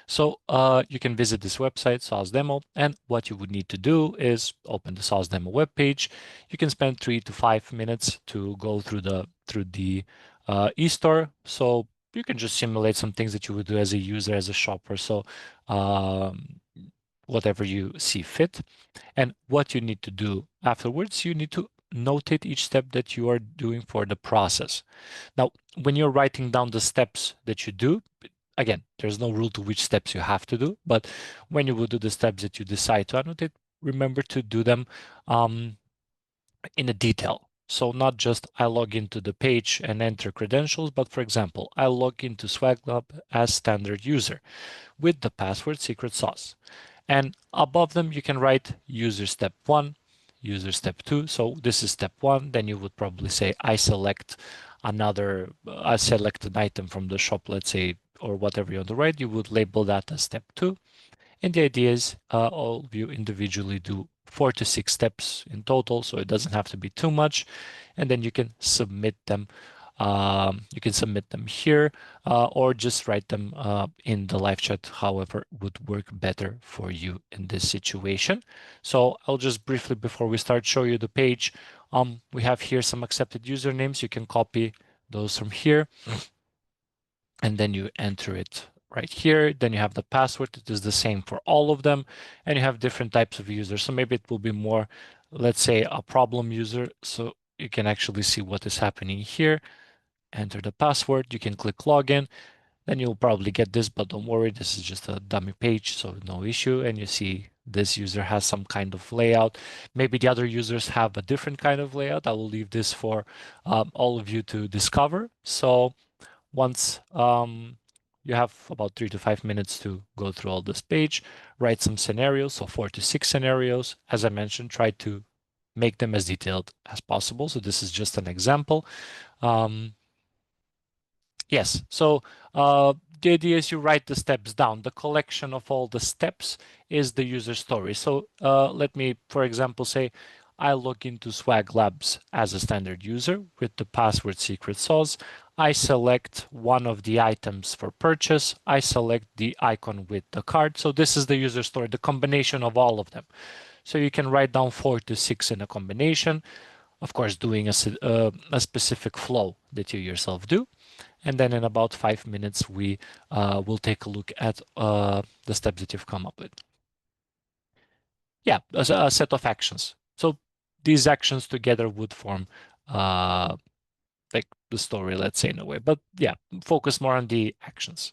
So you can visit this website, SaaS Demo, and what you would need to do is open the SaaS Demo webpage. You can spend 3 to 5 minutes to go through the e-store. So you can just simulate some things that you would do as a user, as a shopper. So whatever you see fit. And what you need to do afterwards, you need to notate each step that you are doing for the process. Now, when you're writing down the steps that you do, again, there's no rule to which steps you have to do, but when you will do the steps that you decide to annotate, remember to do them in a detail. So not just I log into the page and enter credentials, but for example, I log into SwagLab as standard user with the password secret sauce. And above them, you can write user step 1, user step 2. So this is step 1. Then you would probably say, I select I select an item from the shop, let's say, or whatever you on the right. You would label that as step 2. And the idea is all of you individually do 4 to 6 steps in total. So it doesn't have to be too much. And then you can submit them You can submit them here or just write them in the live chat, however would work better for you in this situation. So I'll just briefly, before we start, show you the page. We have here some accepted usernames. You can copy those from here, and then you enter it right here. Then you have the password. It is the same for all of them, and you have different types of users. So maybe it will be more, let's say, a problem user. So you can actually see what is happening here. Enter the password. You can click login. Then you'll probably get this, but don't worry, this is just a dummy page, so no issue. And you see this user has some kind of layout. Maybe the other users have a different kind of layout. I will leave this for all of you to discover. So once you have about 3 to 5 minutes to go through all this page, write some scenarios, so 4 to 6 scenarios. As I mentioned, try to make them as detailed as possible. So this is just an example. Um, Yes. So the idea is you write the steps down. The collection of all the steps is the user story. So let me, for example, say I log into Swag Labs as a standard user with the password secret sauce. I select one of the items for purchase. I select the icon with the card. So this is the user story, the combination of all of them. So you can write down 4 to 6 in a combination, of course, doing a specific flow that you yourself do. And then in about 5 minutes, we will take a look at the steps that you've come up with. Yeah, a set of actions. So these actions together would form like the story, let's say, in a way. But yeah, focus more on the actions.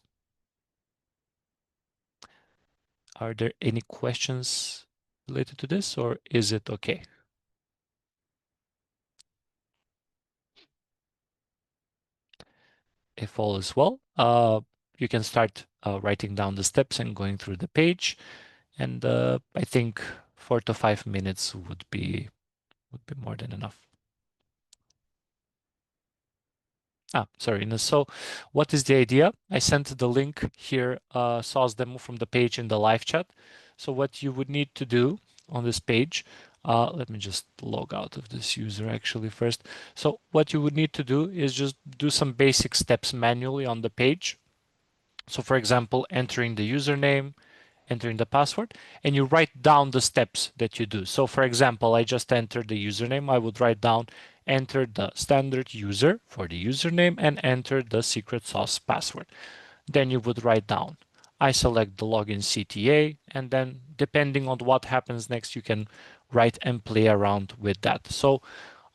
Are there any questions related to this, or is it okay? If all is well, you can start writing down the steps and going through the page. And I think 4 to 5 minutes would be more than enough. Sorry. So what is the idea? I sent the link here, source demo from the page in the live chat. So what you would need to do on this page, let me just log out of this user actually first. So what you would need to do is just do some basic steps manually on the page. So for example, entering the username, entering the password, and you write down the steps that you do. So for example, I just entered the username. I would write down, enter the standard user for the username and enter the secret sauce password. Then you would write down, I select the login CTA, and then depending on what happens next, you can write and play around with that. So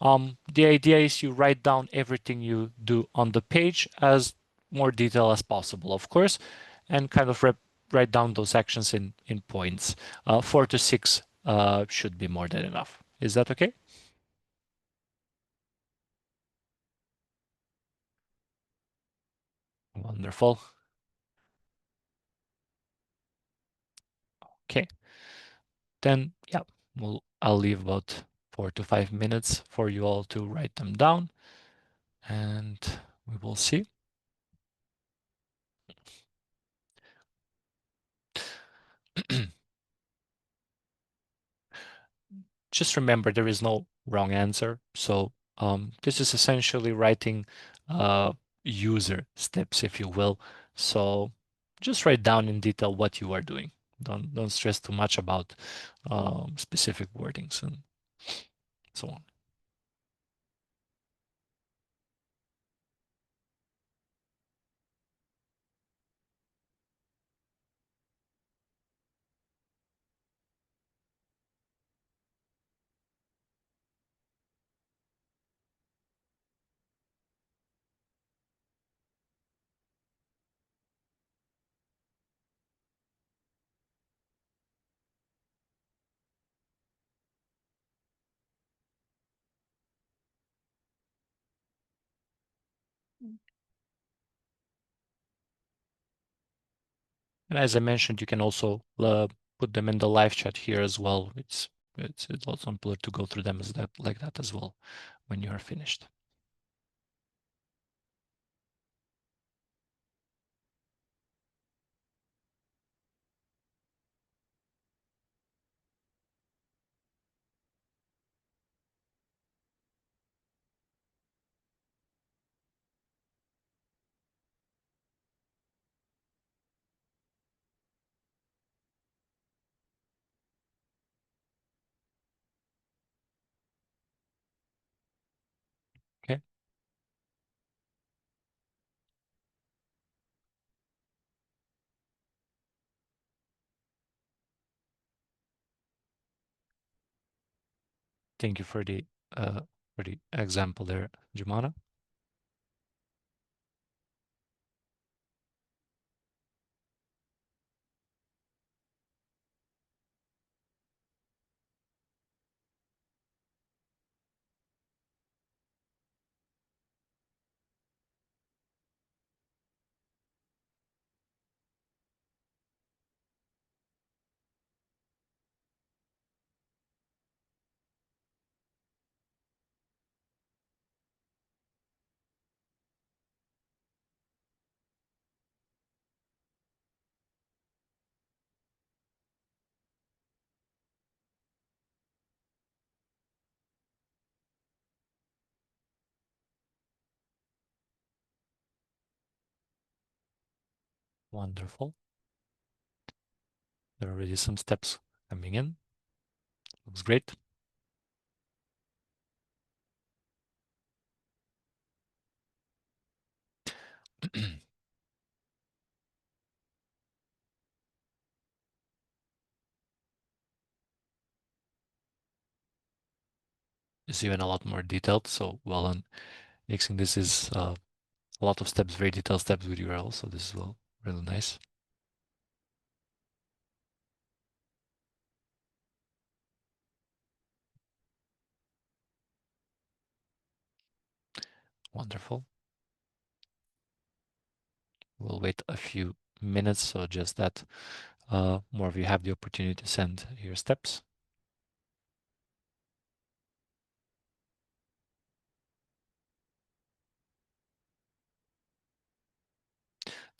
the idea is you write down everything you do on the page as more detail as possible, of course, and kind of write down those actions in points. 4 to 6 should be more than enough. Is that okay? Wonderful. Okay. Then, yeah, I'll leave about 4 to 5 minutes for you all to write them down, and we will see. Just remember there is no wrong answer. So this is essentially writing user steps, if you will. So just write down in detail what you are doing. Don't stress too much about specific wordings and so on. And as I mentioned, you can also put them in the live chat here as well. It's also important to go through them as that like that as well when you are finished. Thank you for the example there, Jumana. Wonderful. There are already some steps coming in. Looks great. It's even a lot more detailed. So well on mixing this is a lot of steps, very detailed steps with URL. So this is well, really nice. Wonderful. We'll wait a few minutes so just that more of you have the opportunity to send your steps.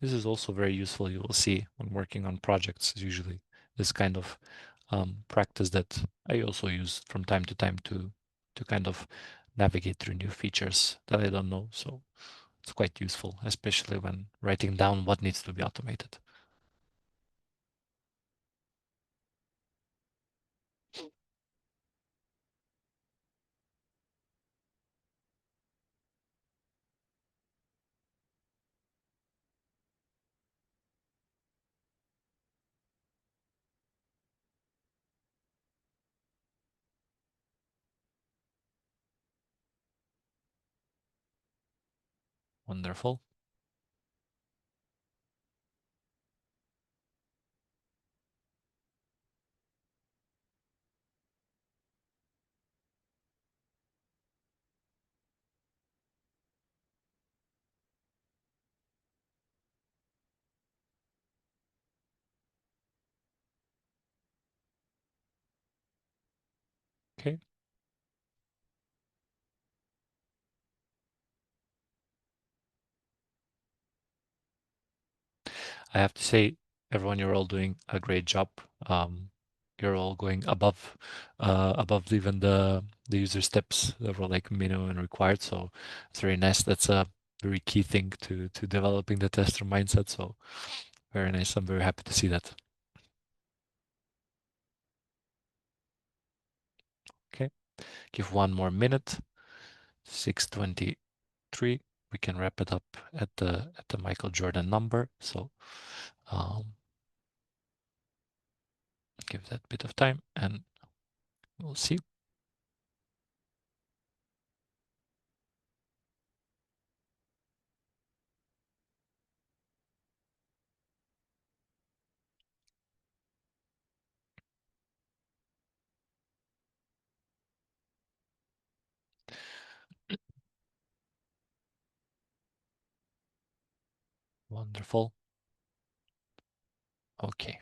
This is also very useful. You will see when working on projects, usually this kind of practice that I also use from time to kind of navigate through new features that I don't know. So it's quite useful, especially when writing down what needs to be automated. Wonderful. Okay. I have to say, everyone, you're all doing a great job. You're all going above even the user steps that were like minimum and required. So it's very nice. That's a very key thing to developing the tester mindset. So very nice. I'm very happy to see that. Okay, give one more minute. 6:23. We can wrap it up at the Michael Jordan number. So give that bit of time, and we'll see. Wonderful. Okay.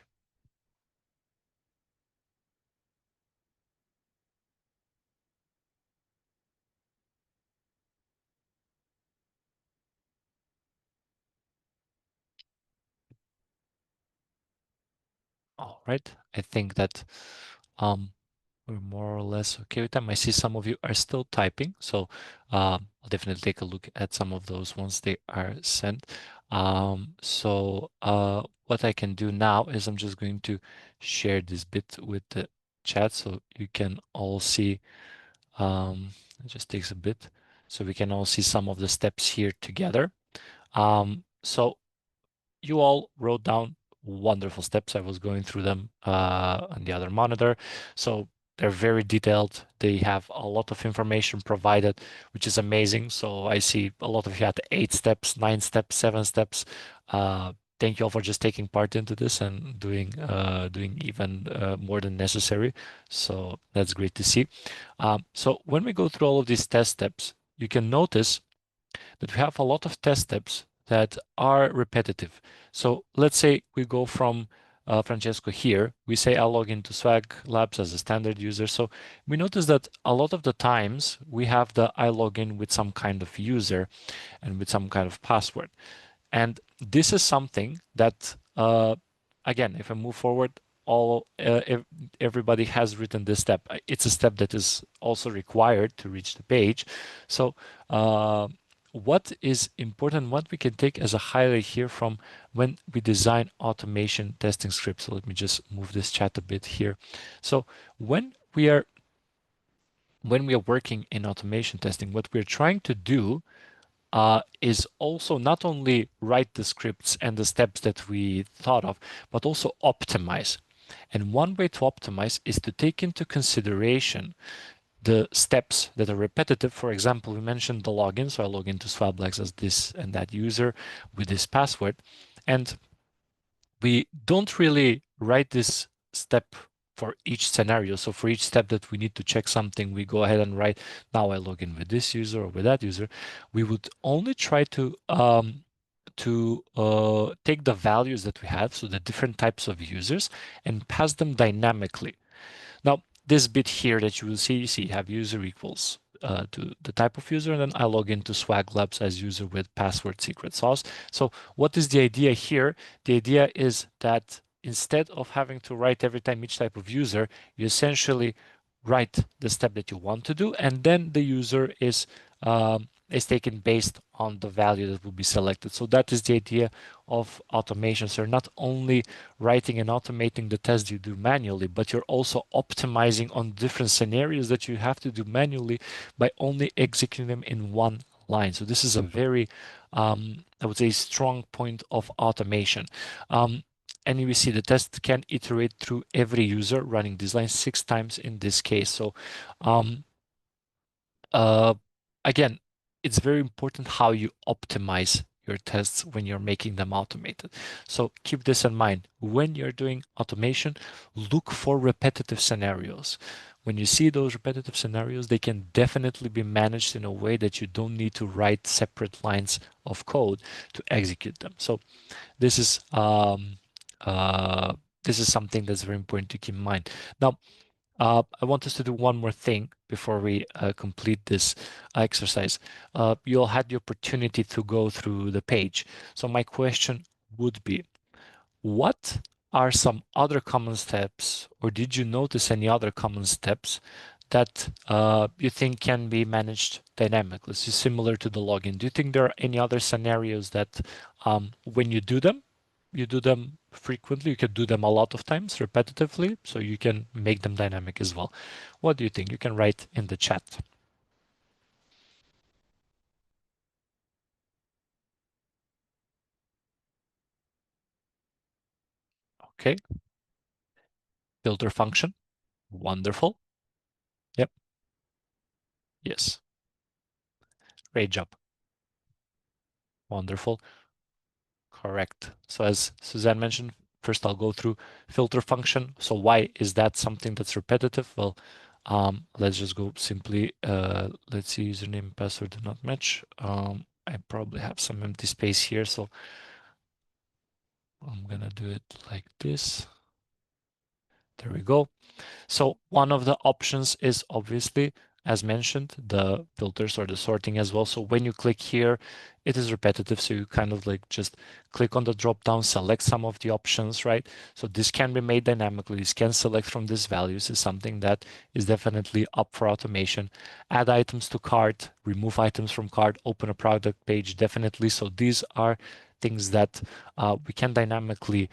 All right. I think that we're more or less okay with them. I see some of you are still typing, so I'll definitely take a look at some of those once they are sent. What I can do now is I'm just going to share this bit with the chat so you can all see. It just takes a bit, so we can all see some of the steps here together. So you all wrote down wonderful steps. I was going through them on the other monitor. So they're very detailed. They have a lot of information provided, which is amazing. So I see a lot of you had 8 steps, 9 steps, 7 steps. Thank you all for just taking part into this and doing even more than necessary. So that's great to see. So when we go through all of these test steps, you can notice that we have a lot of test steps that are repetitive. So let's say we go from Francesco here, we say I log into Swag Labs as a standard user. So we notice that a lot of the times we have the I log in with some kind of user and with some kind of password. And this is something that, again, if I move forward, everybody has written this step. It's a step that is also required to reach the page. So what is important, what we can take as a highlight here from when we design automation testing scripts. So let me just move this chat a bit here. So when we are working in automation testing, what we're trying to do is also not only write the scripts and the steps that we thought of, but also optimize. And one way to optimize is to take into consideration the steps that are repetitive. For example, we mentioned the login. So I log into Swablex as this and that user with this password. And we don't really write this step for each scenario. So for each step that we need to check something, we go ahead and write, now I log in with this user or with that user. We would only try to take the values that we have, so the different types of users, and pass them dynamically. Now, this bit here that you will see, you have user equals to the type of user, and then I log into Swag Labs as user with password secret sauce. So what is the idea here? The idea is that instead of having to write every time each type of user, you essentially write the step that you want to do, and then the user is taken based on the value that will be selected. So that is the idea of automation. So you're not only writing and automating the tests you do manually, but you're also optimizing on different scenarios that you have to do manually by only executing them in one line. So this is a very, I would say, strong point of automation. And we see the test can iterate through every user running this line 6 times in this case. So uh, again, it's very important how you optimize your tests when you're making them automated. So keep this in mind. When you're doing automation, look for repetitive scenarios. When you see those repetitive scenarios, they can definitely be managed in a way that you don't need to write separate lines of code to execute them. So this is something that's very important to keep in mind. Now, I want us to do one more thing before we complete this exercise. You'll had the opportunity to go through the page. So my question would be, what are some other common steps, or did you notice any other common steps that you think can be managed dynamically? This is similar to the login. Do you think there are any other scenarios that when you do them frequently, you can do them a lot of times repetitively, so you can make them dynamic as well? What do you think? You can write in the chat. Okay, filter function. Wonderful. Yep. Yes. Great job. Wonderful. Correct. So as Suzanne mentioned, first I'll go through filter function. So why is that something that's repetitive? Well, let's just go simply, let's see, username, password do not match. I probably have some empty space here, so I'm gonna do it like this. There we go. So one of the options is obviously, as mentioned, the filters or the sorting as well. So when you click here, it is repetitive. So you kind of like just click on the drop down, select some of the options, right? So this can be made dynamically. This can select from these values. Is something that is definitely up for automation. Add items to cart, remove items from cart, open a product page, definitely. So these are things that we can dynamically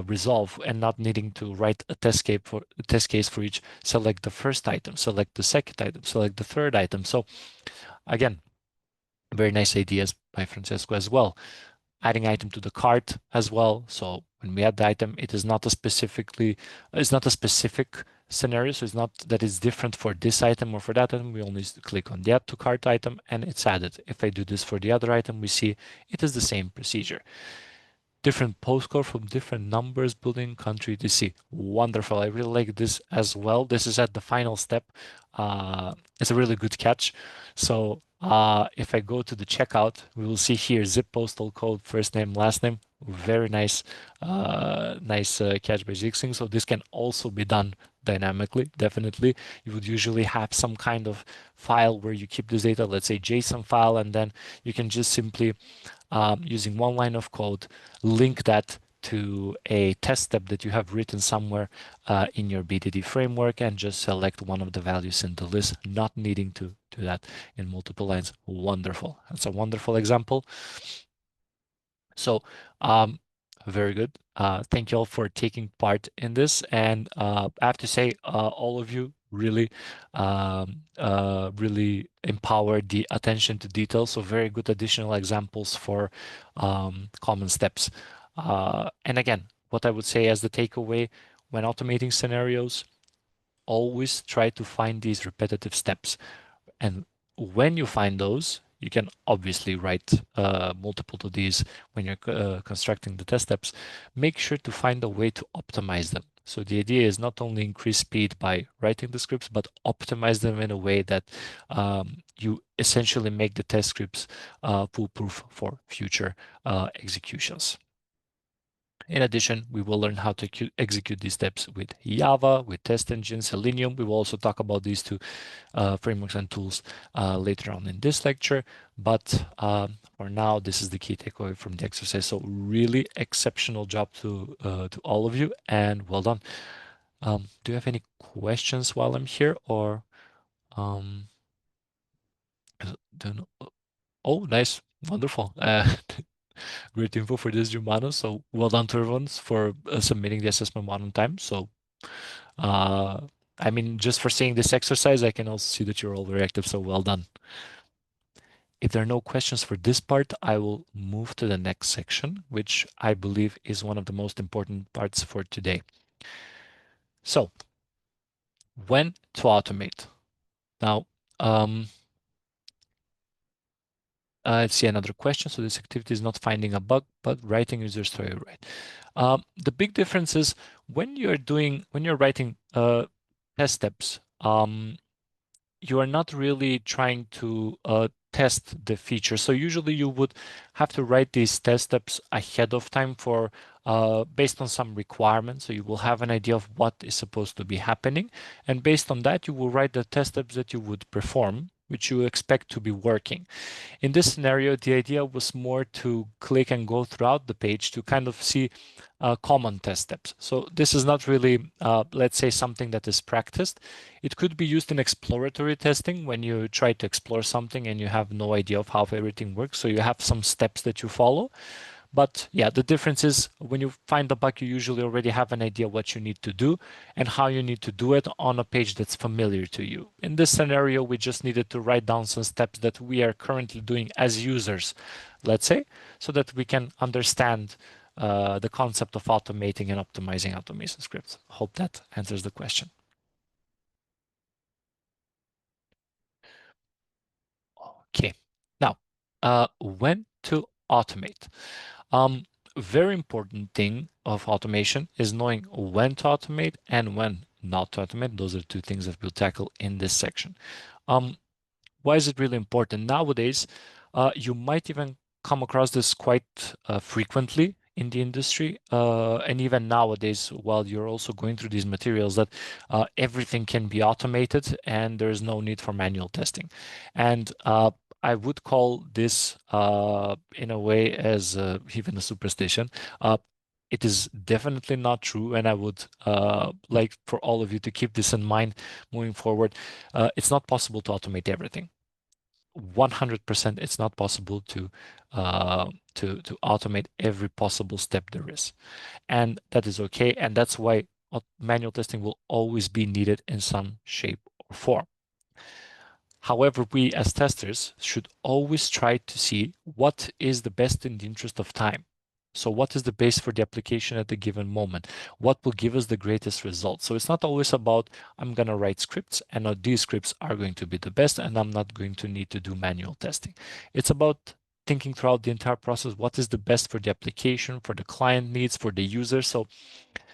resolve, and not needing to write a test case for each. Select the first item, select the second item, select the third item. So again, very nice ideas by Francesco as well. Adding item to the cart as well. So when we add the item, it's not a specific scenario. So it's not that it's different for this item or for that item. We only click on the add to cart item and it's added. If I do this for the other item, we see it is the same procedure. Different postcode from different numbers, building, country, DC. Wonderful. I really like this as well. This is at the final step. It's a really good catch. So if I go to the checkout, we will see here zip postal code, first name, last name. Very nice, catch by Zixing. So this can also be done dynamically. Definitely, you would usually have some kind of file where you keep this data, let's say JSON file, and then you can just simply using one line of code, link that to a test step that you have written somewhere in your BDD framework and just select one of the values in the list, not needing to do that in multiple lines. Wonderful. That's a wonderful example. So very good. Thank you all for taking part in this. And I have to say, all of you really empowered the attention to detail. So very good additional examples for common steps. And again, what I would say as the takeaway when automating scenarios, always try to find these repetitive steps. And when you find those, you can obviously write multiple of these when you're constructing the test steps. Make sure to find a way to optimize them. So the idea is not only increase speed by writing the scripts, but optimize them in a way that you essentially make the test scripts foolproof for future executions. In addition, we will learn how to execute these steps with Java, with test engine, Selenium. We will also talk about these two frameworks and tools later on in this lecture. But for now, this is the key takeaway from the exercise. So really exceptional job to all of you, and well done. Do you have any questions while I'm here, or um, don't know. Oh, nice, wonderful. Great info for this Jumano. So well done to everyone for submitting the assessment one on time. So uh, I mean, just for seeing this exercise, I can also see that you're all very active. So well done. If there are no questions for this part, I will move to the next section, which I believe is one of the most important parts for today. So when to automate? Now, let's see another question. So this activity is not finding a bug, but writing user story, right? The big difference is when you're writing test steps, you are not really trying to test the feature. So usually you would have to write these test steps ahead of time for based on some requirements. So you will have an idea of what is supposed to be happening. And based on that, you will write the test steps that you would perform, which you expect to be working. In this scenario, the idea was more to click and go throughout the page to kind of see common test steps. So this is not really, let's say, something that is practiced. It could be used in exploratory testing when you try to explore something and you have no idea of how everything works. So you have some steps that you follow. But yeah, the difference is when you find the bug, you usually already have an idea what you need to do and how you need to do it on a page that's familiar to you. In this scenario, we just needed to write down some steps that we are currently doing as users, let's say, so that we can understand the concept of automating and optimizing automation scripts. Hope that answers the question. Okay, now, when to automate? Um, Very important thing of automation is knowing when to automate and when not to automate. Those are two things that we'll tackle in this section. Why is it really important? Nowadays, you might even come across this quite frequently in the industry. And even nowadays, while you're also going through these materials, that everything can be automated and there's no need for manual testing. And I would call this, in a way, as even a superstition. It is definitely not true, and I would like for all of you to keep this in mind moving forward. It's not possible to automate everything. 100% it's not possible to automate every possible step there is, and that is okay, and that's why manual testing will always be needed in some shape or form. However, we as testers should always try to see what is the best in the interest of time. So what is the base for the application at the given moment? What will give us the greatest results? So it's not always about, I'm going to write scripts and these scripts are going to be the best and I'm not going to need to do manual testing. It's about thinking throughout the entire process, what is the best for the application, for the client needs, for the user. So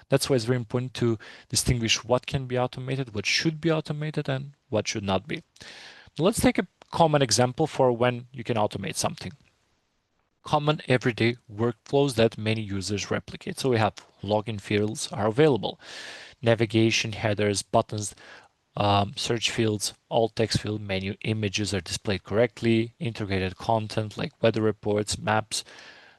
that's why it's very important to distinguish what can be automated, what should be automated, and what should not be. Let's take a common example for when you can automate something. Common everyday workflows that many users replicate. So we have login fields are available, navigation, headers, buttons, search fields, alt text field, menu images are displayed correctly, integrated content like weather reports, maps,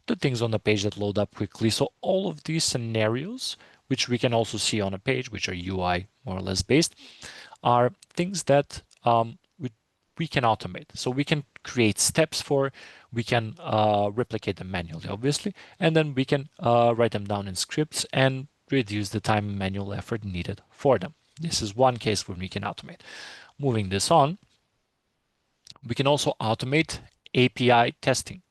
the things on the page that load up quickly. So all of these scenarios, which we can also see on a page, which are UI more or less based, are things that we can automate. So we can create steps for, we can replicate them manually, obviously, and then we can write them down in scripts and reduce the time and manual effort needed for them. This is one case where we can automate. Moving this on, we can also automate API testing,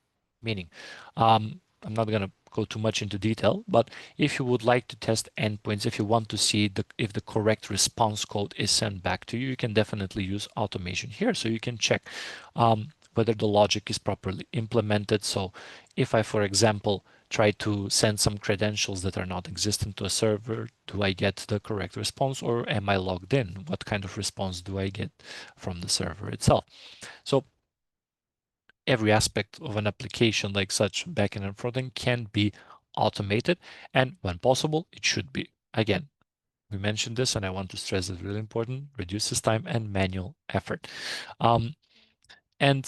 meaning I'm not going to go too much into detail, but if you would like to test endpoints, if you want to see if the correct response code is sent back to you, you can definitely use automation here. So you can check whether the logic is properly implemented. So if I, for example, try to send some credentials that are not existent to a server, do I get the correct response or am I logged in? What kind of response do I get from the server itself? So every aspect of an application like such, backend and frontend, can be automated. And when possible, it should be. Again, we mentioned this and I want to stress it's really important, reduces time and manual effort. In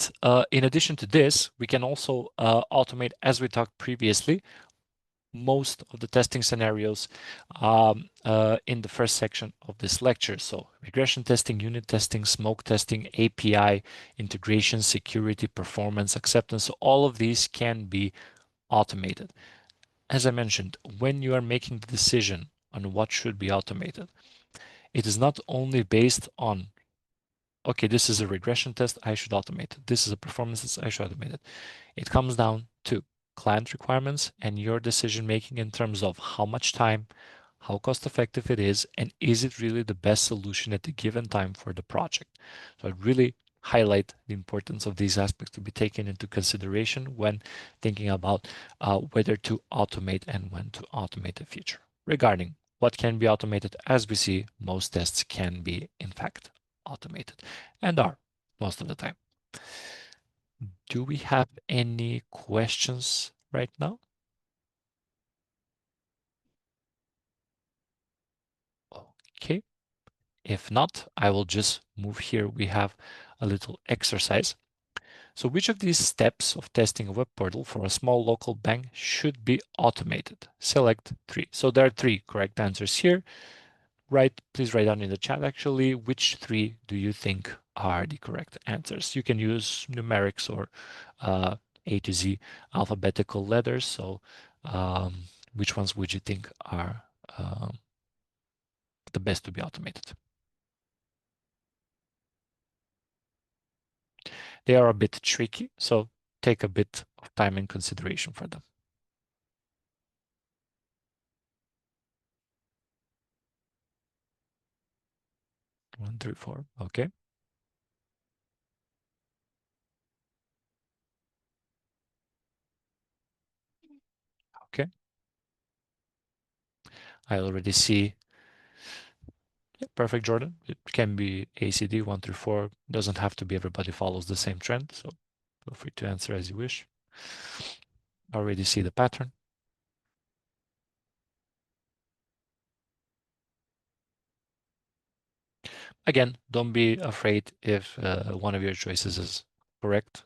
addition to this, we can also automate, as we talked previously, most of the testing scenarios in the first section of this lecture. So regression testing, unit testing, smoke testing, API, integration, security, performance, acceptance. So all of these can be automated. As I mentioned, when you are making the decision on what should be automated, it is not only based on, okay, this is a regression test, I should automate it. This is a performance test, I should automate it. It comes down to client requirements and your decision making in terms of how much time, how cost effective it is, and is it really the best solution at the given time for the project. So I really highlight the importance of these aspects to be taken into consideration when thinking about whether to automate and when to automate the future. Regarding what can be automated, as we see, most tests can be, in fact, automated and are most of the time. Do we have any questions right now? Okay. If not, I will just move here. We have a little exercise. So which of these steps of testing a web portal for a small local bank should be automated? Select 3. So there are 3 correct answers here. Please write down in the chat actually, which 3 do you think are the correct answers? You can use numerics or A to Z alphabetical letters. So which ones would you think are the best to be automated? They are a bit tricky, so take a bit of time and consideration for them. 1 through 4. Okay. Okay. I already see. Yeah, perfect, Jordan. It can be ACD 1 through 4. Doesn't have to be everybody follows the same trend. So feel free to answer as you wish. Already see the pattern. Again, don't be afraid if one of your choices is correct.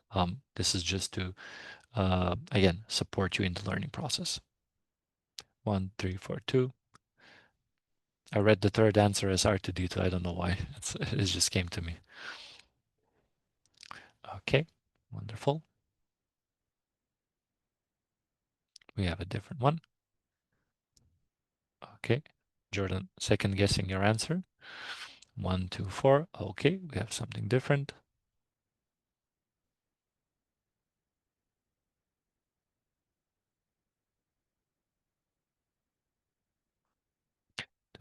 This is just to, again, support you in the learning process. 1, 3, 4, 2. I read the third answer as R2D2. I don't know why. It just came to me. Okay, wonderful. We have a different one. Okay, Jordan, second guessing your answer. 1, 2, 4. Okay, we have something different.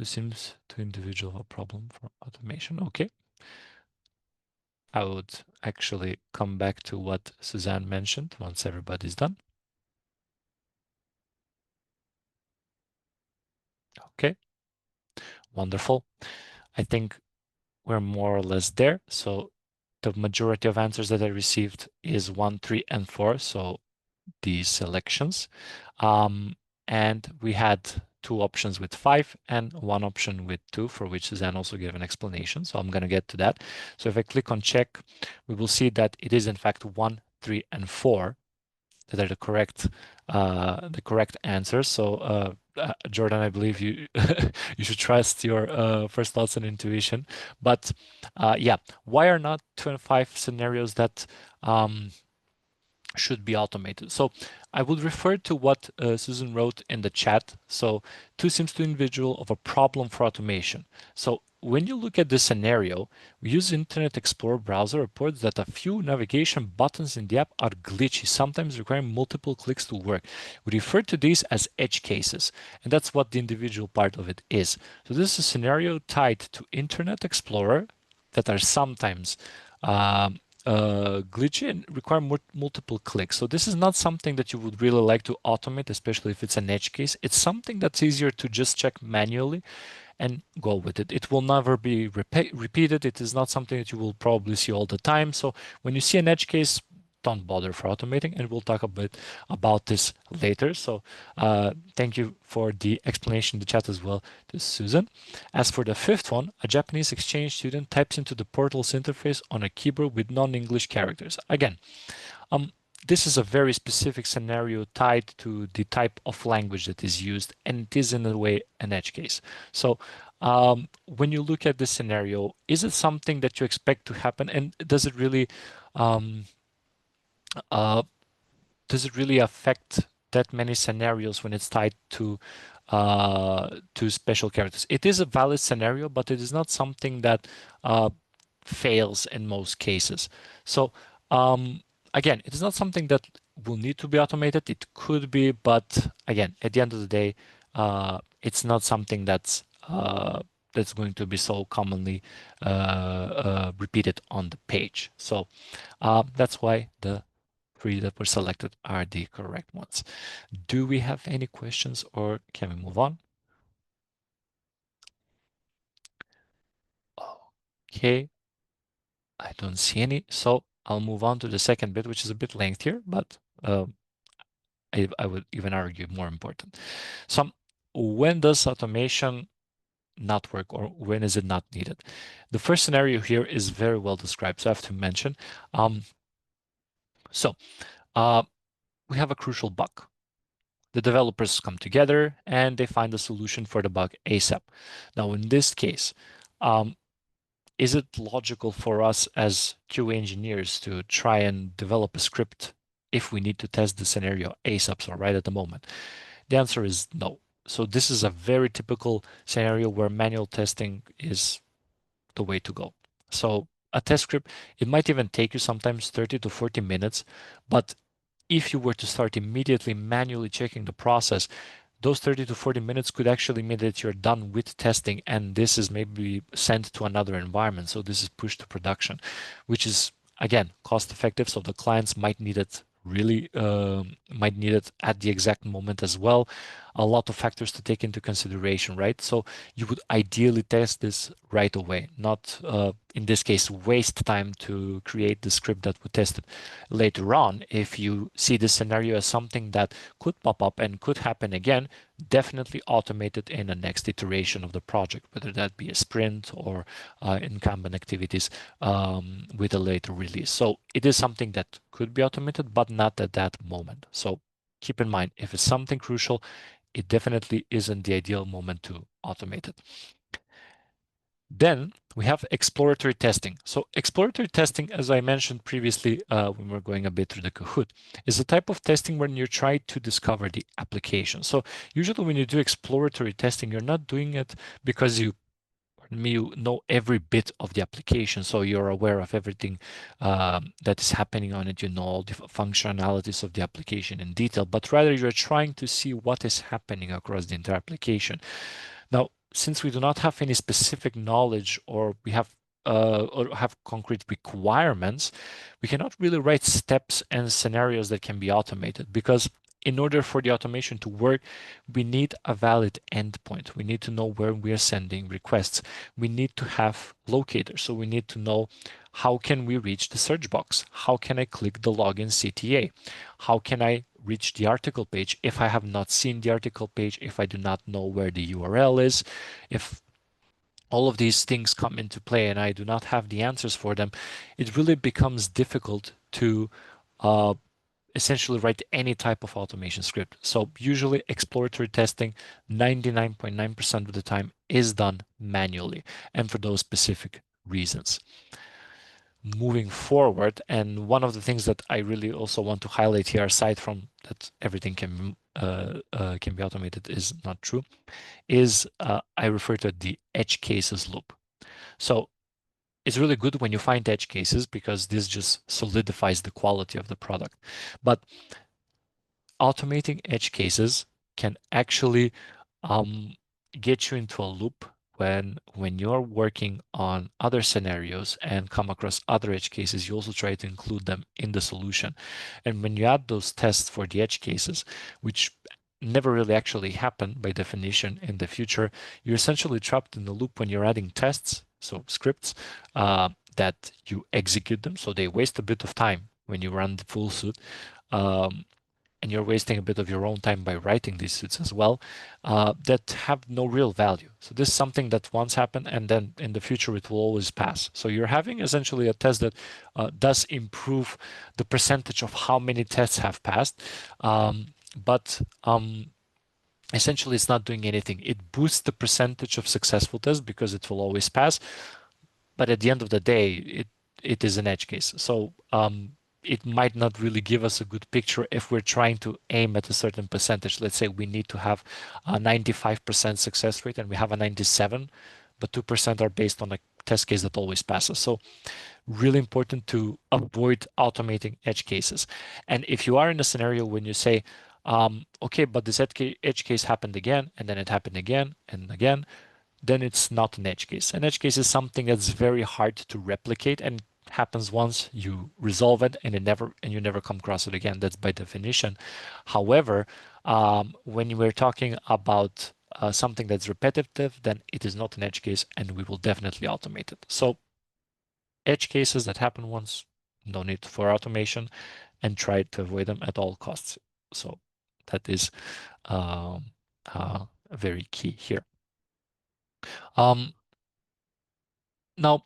This seems to individual a problem for automation. Okay. I would actually come back to what Suzanne mentioned once everybody's done. Okay, wonderful. I think we're more or less there. So the majority of answers that I received is 1, 3, and 4. So these selections. And we had two options with 5 and one option with 2, for which Suzanne also gave an explanation. So I'm going to get to that. So if I click on check, we will see that it is in fact 1, 3, and 4 that are the correct answers. So Jordan, I believe you you should trust your first thoughts and intuition. But yeah, why are not 25 scenarios that should be automated? So I would refer to what Susan wrote in the chat. So two seems to individual of a problem for automation. So when you look at this scenario, we use Internet Explorer browser reports that a few navigation buttons in the app are glitchy, sometimes requiring multiple clicks to work. We refer to these as edge cases, and that's what the individual part of it is. So this is a scenario tied to Internet Explorer that are sometimes glitchy and require multiple clicks. So this is not something that you would really like to automate, especially if it's an edge case. It's something that's easier to just check manually and go with it. It will never be repeated. It is not something that you will probably see all the time. So when you see an edge case, don't bother for automating, and we'll talk a bit about this later. So thank you for the explanation in the chat as well to Susan. As for the fifth one, a Japanese exchange student types into the portal's interface on a keyboard with non-English characters. Again, this is a very specific scenario tied to the type of language that is used, and it is in a way an edge case. So when you look at this scenario, is it something that you expect to happen, and um, uh, does it really affect that many scenarios when it's tied to special characters? It is a valid scenario, but it is not something that fails in most cases. So again, it is not something that will need to be automated. It could be, but again, at the end of the day, it's not something that's going to be so commonly repeated on the page. So that's why the three that were selected are the correct ones. Do we have any questions or can we move on? Okay, I don't see any. So I'll move on to the second bit, which is a bit lengthier, but I would even argue more important. So when does automation not work, or when is it not needed? The first scenario here is very well described, so I have to mention. So we have a crucial bug. The developers come together and they find a solution for the bug ASAP. Now, in this case, is it logical for us as QA engineers to try and develop a script if we need to test the scenario ASAP, so right at the moment? The answer is no. So this is a very typical scenario where manual testing is the way to go. So a test script, it might even take you sometimes 30 to 40 minutes, but if you were to start immediately manually checking the process, those 30 to 40 minutes could actually mean that you're done with testing and this is maybe sent to another environment. So this is pushed to production, which is again cost effective. So the clients might need it might need it at the exact moment as well. A lot of factors to take into consideration, right? So you would ideally test this right away, not in this case waste time to create the script that would test it later on. If you see this scenario as something that could pop up and could happen again, definitely automate it in the next iteration of the project, whether that be a sprint or in Kanban activities with a later release. So it is something that could be automated, but not at that moment. So keep in mind, if it's something crucial, it definitely isn't the ideal moment to automate it. Then we have exploratory testing. So exploratory testing, as I mentioned previously when we are going a bit through the Kahoot, is a type of testing when you're trying to discover the application. So usually when you do exploratory testing, you're not doing it because you know every bit of the application, so you're aware of everything that is happening on it, you know all the functionalities of the application in detail, but rather you're trying to see what is happening across the entire application. Now, since we do not have any specific knowledge or have concrete requirements, we cannot really write steps and scenarios that can be automated because in order for the automation to work, we need a valid endpoint. We need to know where we are sending requests. We need to have locators. So we need to know how can we reach the search box? How can I click the login CTA? How can I reach the article page if I have not seen the article page, if I do not know where the URL is, if all of these things come into play and I do not have the answers for them, it really becomes difficult to uh, essentially write any type of automation script. So usually exploratory testing 99.9% of the time is done manually and for those specific reasons. Moving forward, and one of the things that I really also want to highlight here, aside from that everything can be automated, is not true, is I refer to the edge cases loop. So it's really good when you find edge cases because this just solidifies the quality of the product. But automating edge cases can actually get you into a loop when you're working on other scenarios and come across other edge cases, you also try to include them in the solution. And when you add those tests for the edge cases, which never really actually happen by definition in the future, you're essentially trapped in the loop when you're adding tests, so scripts, that you execute them. So they waste a bit of time when you run the full suit. Um, and you're wasting a bit of your own time by writing these suits as well, that have no real value. So this is something that once happened, and then in the future it will always pass. So you're having essentially a test that does improve the percentage of how many tests have passed, but essentially it's not doing anything. It boosts the percentage of successful tests because it will always pass, but at the end of the day, it is an edge case. So it might not really give us a good picture if we're trying to aim at a certain percentage. Let's say we need to have a 95% success rate and we have a 97, but 2% are based on a test case that always passes. So really important to avoid automating edge cases. And if you are in a scenario when you say, okay, but this edge case happened again, and then it happened again and again, then it's not an edge case. An edge case is something that's very hard to replicate and happens once you resolve it and you never come across it again. That's by definition. However, when we're talking about something that's repetitive, then it is not an edge case and we will definitely automate it. So edge cases that happen once, no need for automation and try to avoid them at all costs. So that is um, very key here. Um, Now,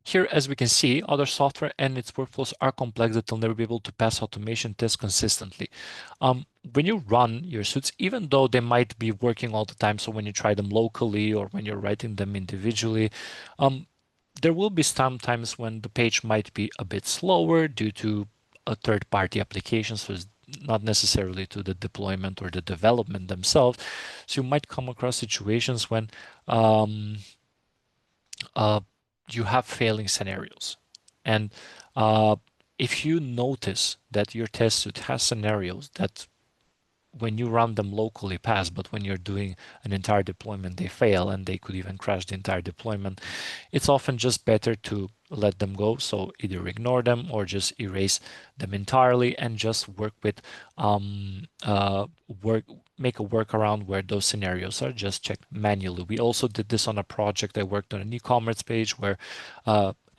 here, as we can see, other software and its workflows are complex that will never be able to pass automation tests consistently. When you run your suits, even though they might be working all the time, so when you try them locally or when you're writing them individually, there will be some times when the page might be a bit slower due to a third-party application, so it's not necessarily to the deployment or the development themselves. So you might come across situations when uh, you have failing scenarios. And if you notice that your test suite has scenarios that when you run them locally pass, but when you're doing an entire deployment, they fail and they could even crash the entire deployment, it's often just better to let them go. So either ignore them or just erase them entirely and just work with work make a workaround where those scenarios are just checked manually. We also did this on a project. I worked on an e-commerce page where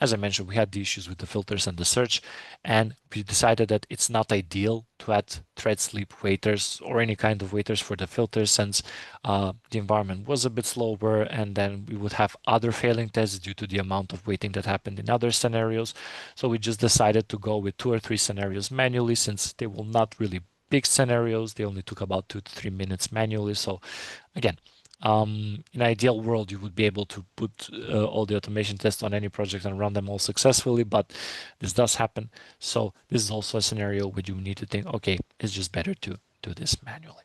as I mentioned, we had the issues with the filters and the search, and we decided that it's not ideal to add thread sleep waiters or any kind of waiters for the filters since the environment was a bit slower, and then we would have other failing tests due to the amount of waiting that happened in other scenarios. So we just decided to go with 2 or 3 scenarios manually since they were not really big scenarios. They only took about 2 to 3 minutes manually. So again, in an ideal world, you would be able to put all the automation tests on any project and run them all successfully, but this does happen. So this is also a scenario where you need to think, okay, it's just better to do this manually.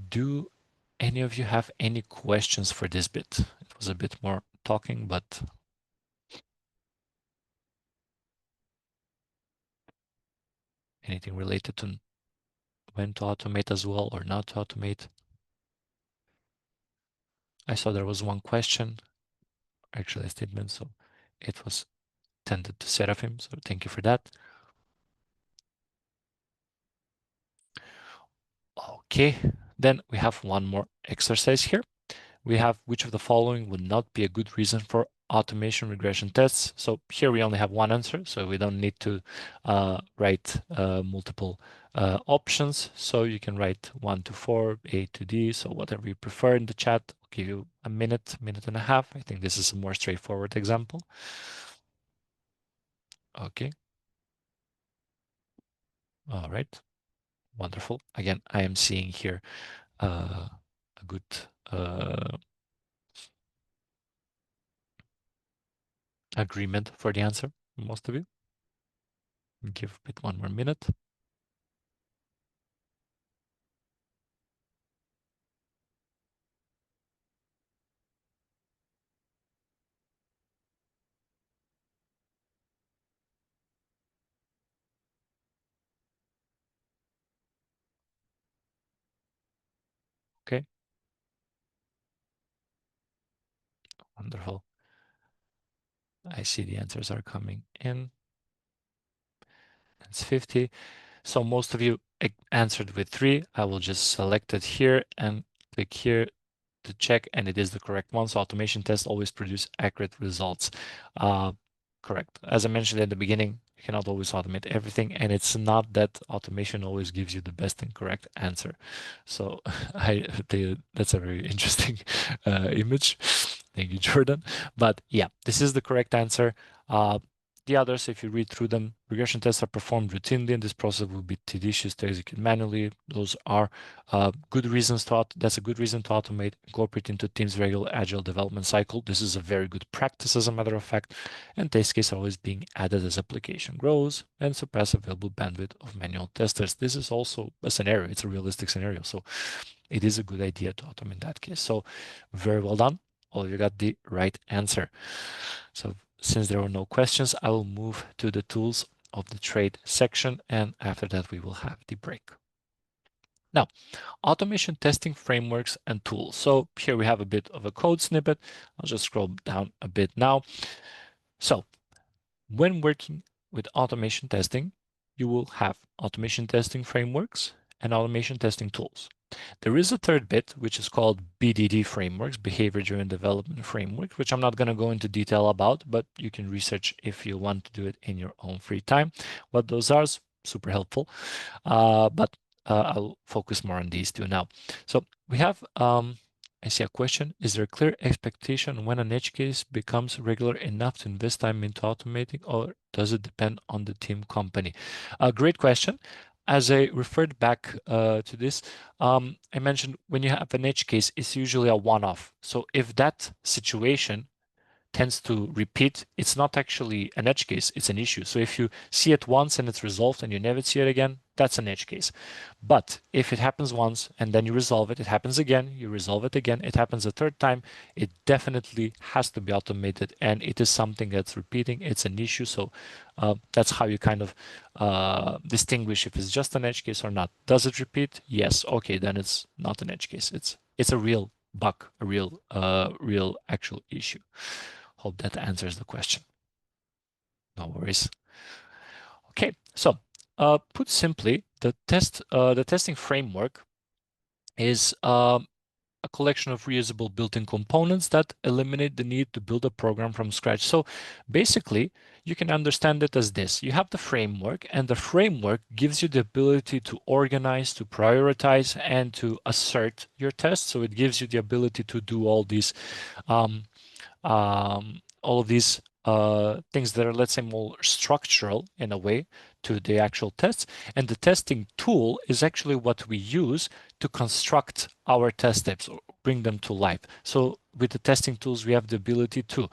Do any of you have any questions for this bit? It was a bit more talking, but anything related to when to automate as well or not to automate? I saw there was one question, actually a statement, so it was tended to Seraphim, so thank you for that. Okay, then we have one more exercise here. We have which of the following would not be a good reason for automation regression tests. So here we only have one answer, so we don't need to write multiple options. So you can write 1 to 4, A to D, so whatever you prefer in the chat. I'll give you a minute, minute and a half. I think this is a more straightforward example. Okay. All right. Wonderful. Again, I am seeing here a good agreement for the answer, most of you. Give it one more minute. Okay, wonderful. I see the answers are coming in. It's 50. So most of you answered with 3. I will just select it here and click here to check, and it is the correct one. So automation tests always produce accurate results. Correct. As I mentioned at the beginning, you cannot always automate everything, and it's not that automation always gives you the best and correct answer. So that's a very interesting image. Thank you, Jordan. But yeah, this is the correct answer. The others, if you read through them, regression tests are performed routinely, and this process will be tedious to execute manually. Those are good reasons to that's a good reason to automate, incorporate into team's regular agile development cycle. This is a very good practice, as a matter of fact, and test cases are always being added as application grows and surpass available bandwidth of manual testers. This is also a scenario. It's a realistic scenario, so it is a good idea to automate that case. So very well done. All of you got the right answer. So since there are no questions, I will move to the tools of the trade section, and after that we will have the break. Now, automation testing frameworks and tools. So here we have a bit of a code snippet. I'll just scroll down a bit now. So when working with automation testing, you will have automation testing frameworks and automation testing tools. There is a third bit, which is called BDD frameworks, behavior-driven development framework, which I'm not going to go into detail about, but you can research if you want to do it in your own free time. What those are is super helpful, but I'll focus more on these two now. So we have, I see a question. Is there a clear expectation when an edge case becomes regular enough to invest time into automating, or does it depend on the team company? A great question. As I referred back to this, I mentioned when you have an edge case, it's usually a one-off. So if that situation tends to repeat, it's not actually an edge case, it's an issue. So if you see it once and it's resolved and you never see it again, that's an edge case. But if it happens once and then you resolve it, it happens again, you resolve it again, it happens a third time, it definitely has to be automated, and it is something that's repeating, it's an issue. So that's how you kind of distinguish if it's just an edge case or not. Does it repeat? Yes. Okay, then it's not an edge case. It's a real bug, a real actual issue. Hope that answers the question. No worries. Okay, so put simply, the testing framework is a collection of reusable built-in components that eliminate the need to build a program from scratch. So basically, you can understand it as this. You have the framework, and the framework gives you the ability to organize, to prioritize, and to assert your tests. So it gives you the ability to do all these all of these things that are, let's say, more structural in a way to the actual tests. And the testing tool is actually what we use to construct our test steps or bring them to life. So with the testing tools, we have the ability to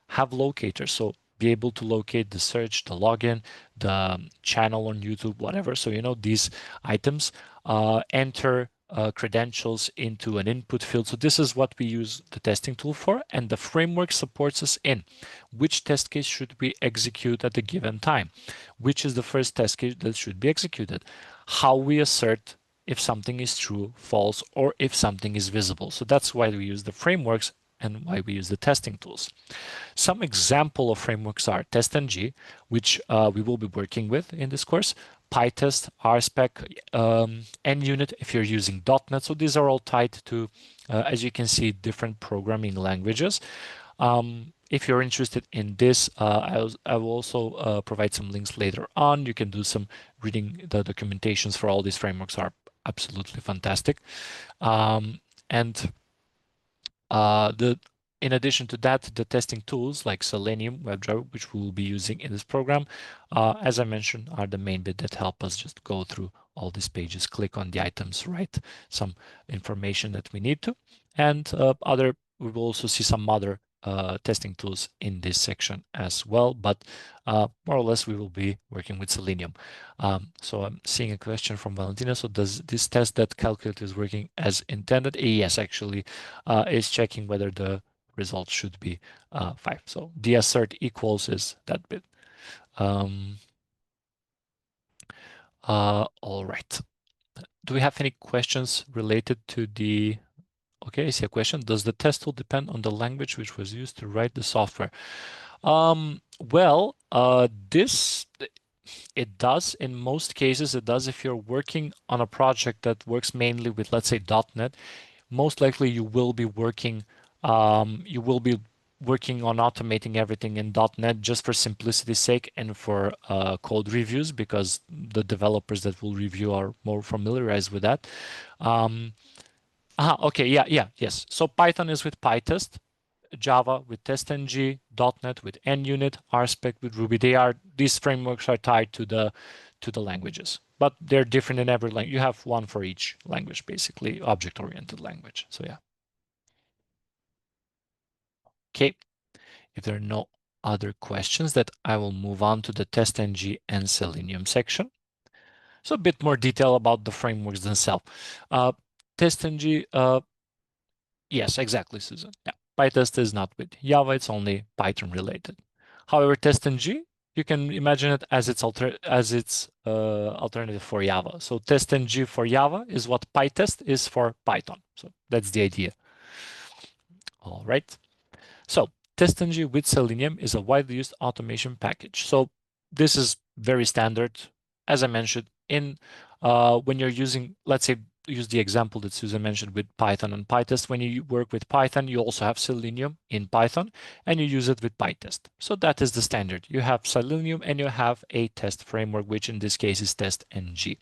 have locators. So be able to locate the search, the login, the channel on YouTube, whatever. So, you know, these items, enter credentials into an input field. So this is what we use the testing tool for, and the framework supports us in which test case should we execute at a given time, which is the first test case that should be executed, how we assert if something is true, false, or if something is visible. So that's why we use the frameworks and why we use the testing tools. Some example of frameworks are TestNG, which we will be working with in this course, PyTest, RSpec, NUnit if you're using .NET. So these are all tied to, as you can see, different programming languages. If you're interested in this, I will also provide some links later on. You can do some reading. The documentations for all these frameworks are absolutely fantastic. And the in addition to that, the testing tools like Selenium WebDriver, which we will be using in this program, as I mentioned, are the main bit that help us just go through all these pages, click on the items, write some information that we need to, and we will also see some other testing tools in this section as well, but more or less we will be working with Selenium. So I'm seeing a question from Valentina. So does this test that calculator is working as intended? Yes, actually, is checking whether the result should be 5. So the assert equals is that bit. All right. Do we have any questions related to the Okay, I see a question. Does the test tool depend on the language which was used to write the software? Well, this it does. In most cases, it does. If you're working on a project that works mainly with, let's say, .NET, most likely you will be working on automating everything in .NET just for simplicity's sake and for code reviews because the developers that will review are more familiarized with that. Okay, yes. So Python is with PyTest, Java with TestNG, .NET with NUnit, RSpec with Ruby. These frameworks are tied to the languages, but they're different in every language. You have one for each language, basically, object-oriented language. So yeah. Okay, if there are no other questions, that I will move on to the TestNG and Selenium section. So a bit more detail about the frameworks themselves. TestNG, yes, exactly, Susan. Yeah, PyTest is not with Java, it's only Python related. However, TestNG, you can imagine it as its alternative for Java. So TestNG for Java is what PyTest is for Python. So that's the idea. All right. So TestNG with Selenium is a widely used automation package. So this is very standard. As I mentioned, when you're using, let's say, use the example that Susan mentioned with Python and PyTest. When you work with Python, you also have Selenium in Python, and you use it with PyTest. So that is the standard. You have Selenium and you have a test framework, which in this case is TestNG.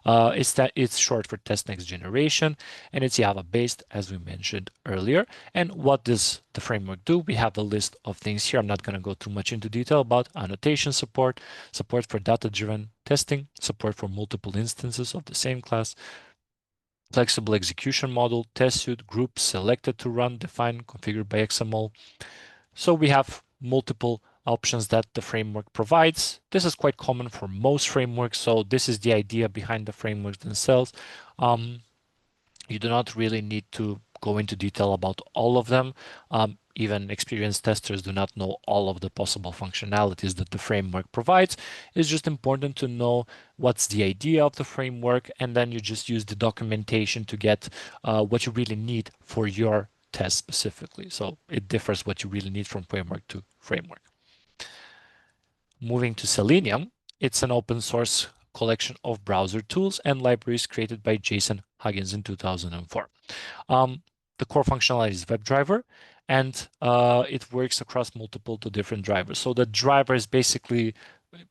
It's short for Test Next Generation, and it's Java based, as we mentioned earlier. And what does the framework do? We have a list of things here. I'm not going to go too much into detail about annotation support, support for data-driven testing, support for multiple instances of the same class, flexible execution model, test suite, groups selected to run, defined, configured by XML. So we have multiple options that the framework provides. This is quite common for most frameworks. So this is the idea behind the frameworks themselves. You do not really need to go into detail about all of them. Even experienced testers do not know all of the possible functionalities that the framework provides. It's just important to know what's the idea of the framework, and then you just use the documentation to get what you really need for your test specifically. So it differs what you really need from framework to framework. Moving to Selenium, it's an open source collection of browser tools and libraries created by Jason Huggins in 2004. The core functionality is WebDriver, and it works across multiple to different drivers. So the driver is basically,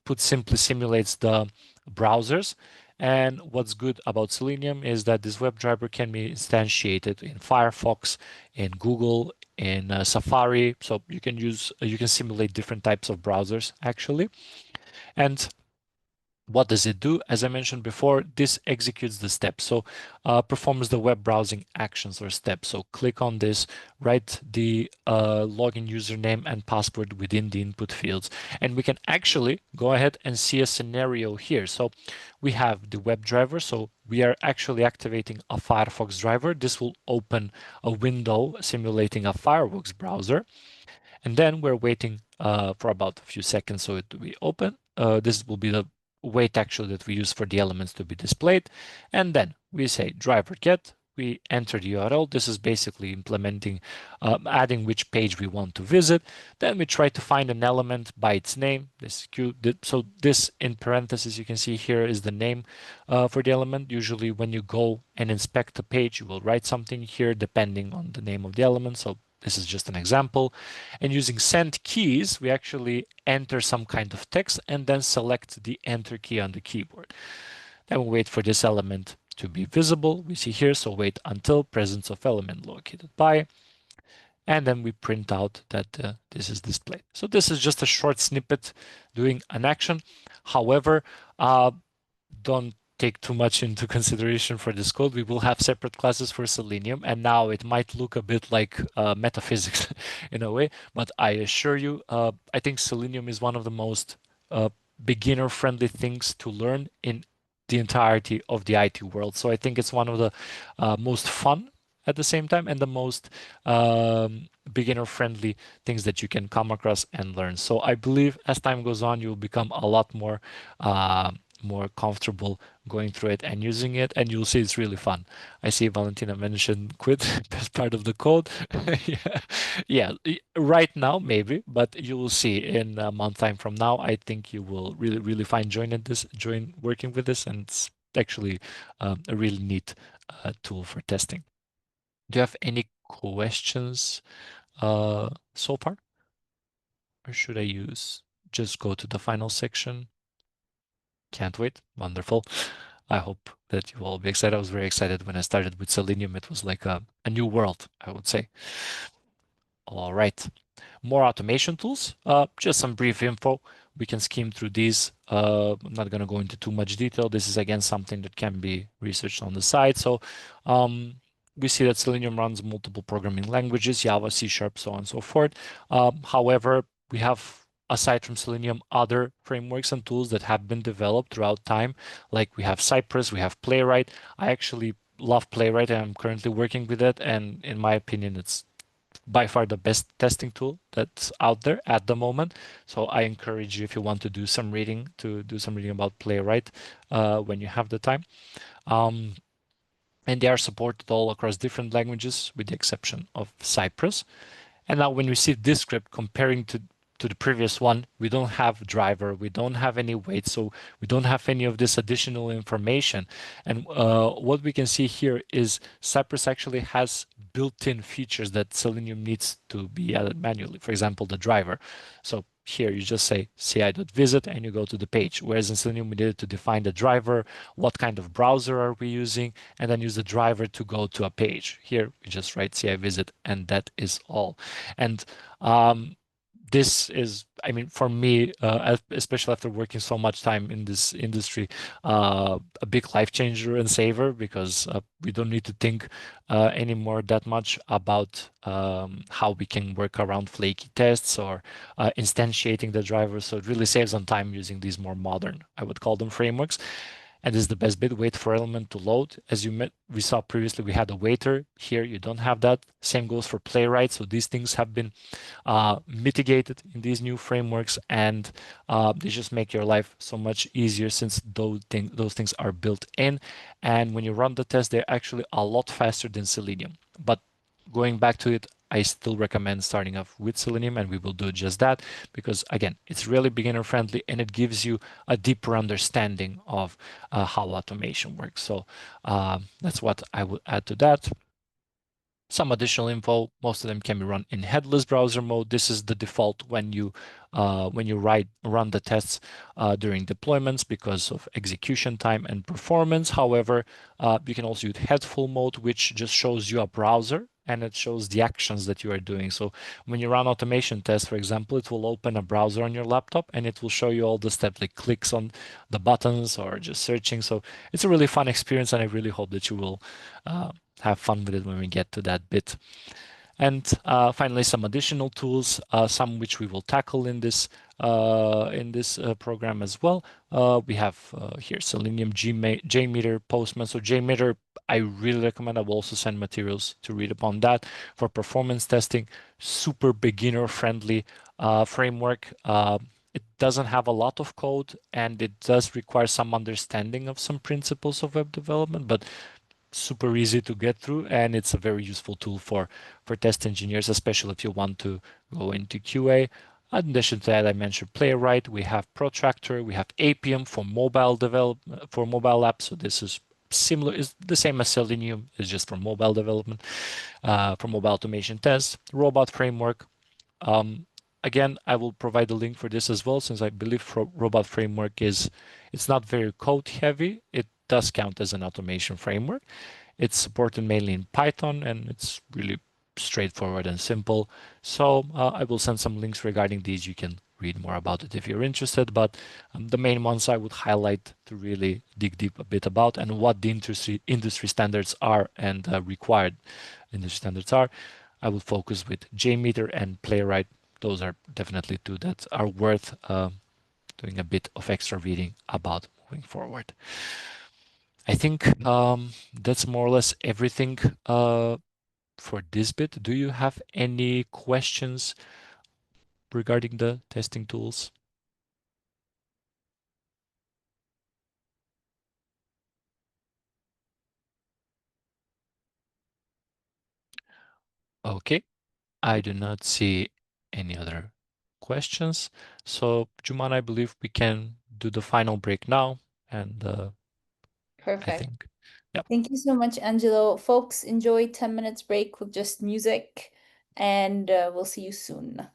put simply, simulates the browsers. And what's good about Selenium is that this WebDriver can be instantiated in Firefox, in Google, in Safari. So you can simulate different types of browsers actually. And what does it do? As I mentioned before, this executes the steps. So performs the web browsing actions or steps. So click on this, write the login username and password within the input fields. And we can actually go ahead and see a scenario here. So we have the web driver. So we are actually activating a Firefox driver. This will open a window simulating a Firefox browser. And then we're waiting for about a few seconds so it to be open. This will be the wait actually that we use for the elements to be displayed. And then we say driver get, we enter the URL. This is basically implementing, adding which page we want to visit. Then we try to find an element by its name. So this in parentheses, you can see here is the name for the element. Usually when you go and inspect the page, you will write something here depending on the name of the element. So this is just an example. And using send keys, we actually enter some kind of text and then select the enter key on the keyboard. Then we wait for this element to be visible. We see here, so wait until presence of element located by, and then we print out that this is displayed. So this is just a short snippet doing an action. However, don't take too much into consideration for this code. We will have separate classes for Selenium, and now it might look a bit like metaphysics in a way, but I assure you, I think Selenium is one of the most beginner-friendly things to learn in the entirety of the IT world. So I think it's one of the most fun at the same time and the most beginner-friendly things that you can come across and learn. So I believe as time goes on, you'll become a lot more comfortable going through it and using it, and you'll see it's really fun. I see Valentina mentioned quit as part of the code. Yeah, yeah. Right now maybe, but you will see in a month time from now. I think you will really find join working with this, and it's actually a really neat tool for testing. Do you have any questions so far, or should I just go to the final section? Can't wait. Wonderful. I hope that you will all be excited. I was very excited when I started with Selenium. It was like a new world, I would say. All right. More automation tools. Just some brief info. We can skim through these. I'm not going to go into too much detail. This is again something that can be researched on the side. So we see that Selenium runs multiple programming languages, Java, C Sharp, so on and so forth. However, we have, aside from Selenium, other frameworks and tools that have been developed throughout time. Like we have Cypress, we have Playwright. I actually love Playwright and I'm currently working with it. And in my opinion, it's by far the best testing tool that's out there at the moment. So I encourage you, if you want to do some reading, to do some reading about Playwright when you have the time. And they are supported all across different languages, with the exception of Cypress. And now when we see this script comparing to the previous one, we don't have driver, we don't have any weight, so we don't have any of this additional information. And what we can see here is Cypress actually has built-in features that Selenium needs to be added manually. For example, the driver. So here you just say ci.visit and you go to the page. Whereas in Selenium, we needed to define the driver, what kind of browser are we using, and then use the driver to go to a page. Here we just write ci visit, and that is all. And this is, I mean, for me, especially after working so much time in this industry, a big life changer and saver, because we don't need to think anymore that much about how we can work around flaky tests or instantiating the driver. So it really saves on time using these more modern, I would call them, frameworks. And this is the best bit, wait for element to load. As we saw previously, we had a waiter. Here you don't have that. Same goes for Playwright. So these things have been mitigated in these new frameworks, and they just make your life so much easier since those things are built in. And when you run the test, they're actually a lot faster than Selenium. But going back to it, I still recommend starting off with Selenium, and we will do just that because, again, it's really beginner friendly and it gives you a deeper understanding of how automation works. So that's what I would add to that. Some additional info, most of them can be run in headless browser mode. This is the default when you run the tests during deployments because of execution time and performance. However, you can also use headful mode, which just shows you a browser and it shows the actions that you are doing. So when you run automation tests, for example, it will open a browser on your laptop and it will show you all the steps, like clicks on the buttons or just searching. So it's a really fun experience, and I really hope that you will have fun with it when we get to that bit. And finally, some additional tools, some which we will tackle in this program as well. We have here Selenium, JMeter, Postman. So JMeter, I really recommend. I will also send materials to read upon that for performance testing. Super beginner friendly framework. It doesn't have a lot of code, and it does require some understanding of some principles of web development, but super easy to get through, and it's a very useful tool for test engineers, especially if you want to go into QA. In addition to that, I mentioned Playwright. We have Protractor. We have Appium for mobile development for mobile apps. So this is similar, is the same as Selenium. It's just for mobile development, for mobile automation tests. Robot Framework. Um, Again, I will provide a link for this as well, since I believe Robot Framework it's not very code heavy. It does count as an automation framework. It's supported mainly in Python, and it's really straightforward and simple. So I will send some links regarding these. You can read more about it if you're interested. But the main ones I would highlight to really dig deep a bit about and what the industry standards are and required industry standards are. I will focus with JMeter and Playwright. Those are definitely two that are worth doing a bit of extra reading about moving forward. I think that's more or less everything for this bit. Do you have any questions regarding the testing tools? Okay, I do not see any other questions. So, Juman, I believe we can do the final break now. And I Perfect. think, yeah. Thank you so much, Angelo. Folks, enjoy 10 minutes break with just music, and we'll see you soon.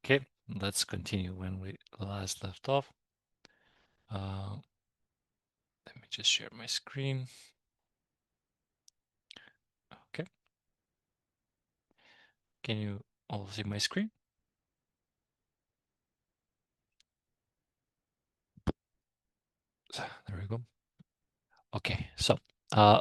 Okay, let's continue when we last left off. Uh, Let me just share my screen. Okay, can you all see my screen? So, there we go. Okay, so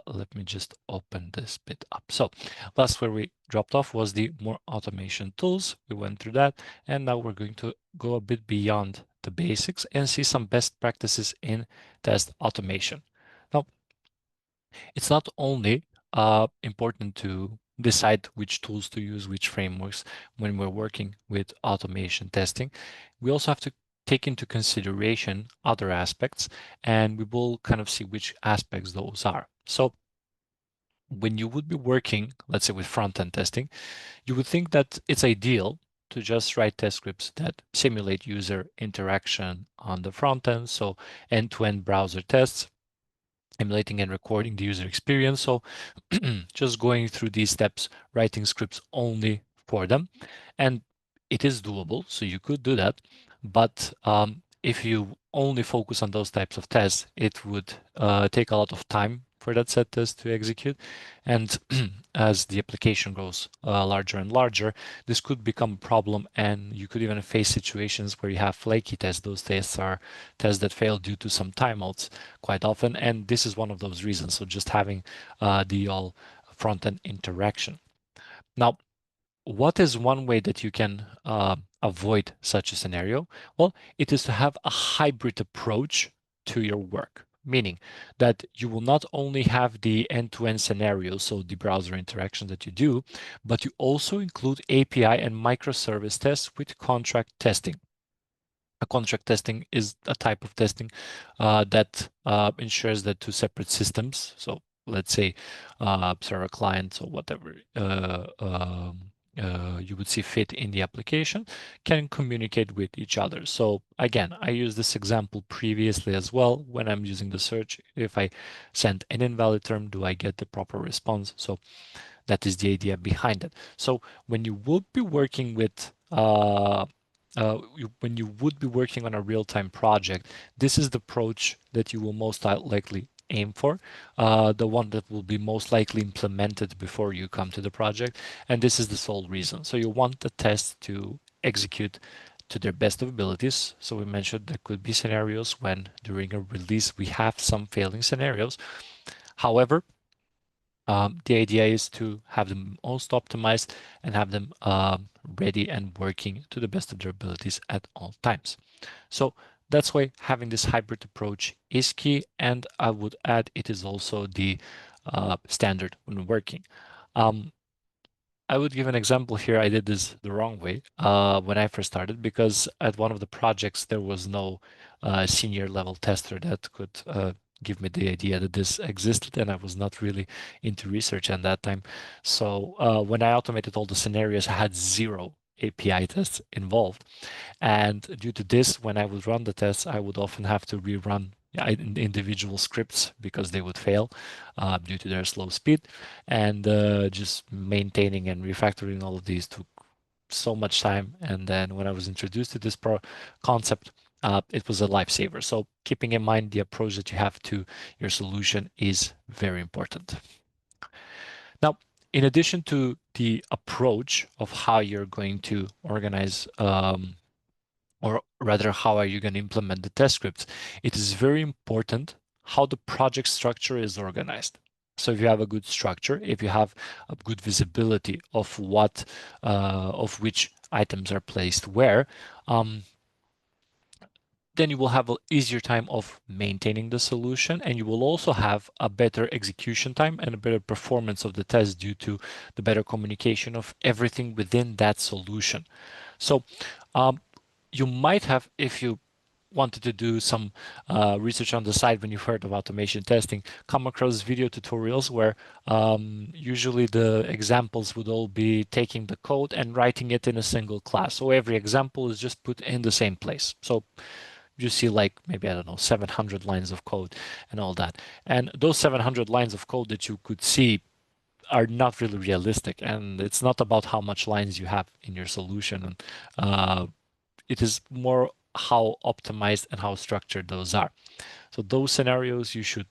let me just open this bit up. So last where we dropped off was the more automation tools. We went through that, and now we're going to go a bit beyond the basics and see some best practices in test automation. Now, it's not only important to decide which tools to use, which frameworks when we're working with automation testing. We also have to take into consideration other aspects, and we will kind of see which aspects those are. So when you would be working, let's say with front-end testing, you would think that it's ideal to just write test scripts that simulate user interaction on the front end, so end-to-end browser tests, emulating and recording the user experience. So just going through these steps, writing scripts only for them. And it is doable, so you could do that. But if you only focus on those types of tests, it would take a lot of time for that set test to execute. And as the application grows larger and larger, this could become a problem, and you could even face situations where you have flaky tests. Those tests are tests that fail due to some timeouts quite often, and this is one of those reasons. So just having the all front-end interaction. Now, what is one way that you can avoid such a scenario? Well, it is to have a hybrid approach to your work, meaning that you will not only have the end-to-end scenario, so the browser interaction that you do, but you also include API and microservice tests with contract testing. A contract testing is a type of testing that ensures that two separate systems, so let's say server clients or whatever you would see fit in the application, can communicate with each other. So again, I used this example previously as well when I'm using the search. If I send an invalid term, do I get the proper response? So that is the idea behind it. So when you would be working with when you would be working on a real-time project, this is the approach that you will most likely aim for, the one that will be most likely implemented before you come to the project. And this is the sole reason. So you want the test to execute to their best of abilities. So we mentioned there could be scenarios when during a release we have some failing scenarios. However, the idea is to have them most optimized and have them ready and working to the best of their abilities at all times. So that's why having this hybrid approach is key. And I would add it is also the standard when working. I would give an example here. I did this the wrong way when I first started, because at one of the projects there was no senior level tester that could give me the idea that this existed, and I was not really into research at that time. So when I automated all the scenarios, I had zero API tests involved. And due to this, when I would run the tests, I would often have to rerun individual scripts because they would fail due to their slow speed. And just maintaining and refactoring all of these took so much time. And then when I was introduced to this concept, it was a lifesaver. So keeping in mind the approach that you have to your solution is very important. Now, in addition to the approach of how you're going to organize or rather, how are you going to implement the test scripts? It is very important how the project structure is organized. So if you have a good structure, if you have a good visibility of of which items are placed where, then you will have an easier time of maintaining the solution, and you will also have a better execution time and a better performance of the test due to the better communication of everything within that solution. So you might have, if you wanted to do some research on the side when you've heard of automation testing, come across video tutorials where usually the examples would all be taking the code and writing it in a single class. So every example is just put in the same place. So you see like maybe, I don't know, 700 lines of code and all that. And those 700 lines of code that you could see are not really realistic. And it's not about how much lines you have in your solution. And it is more how optimized and how structured those are. So those scenarios you should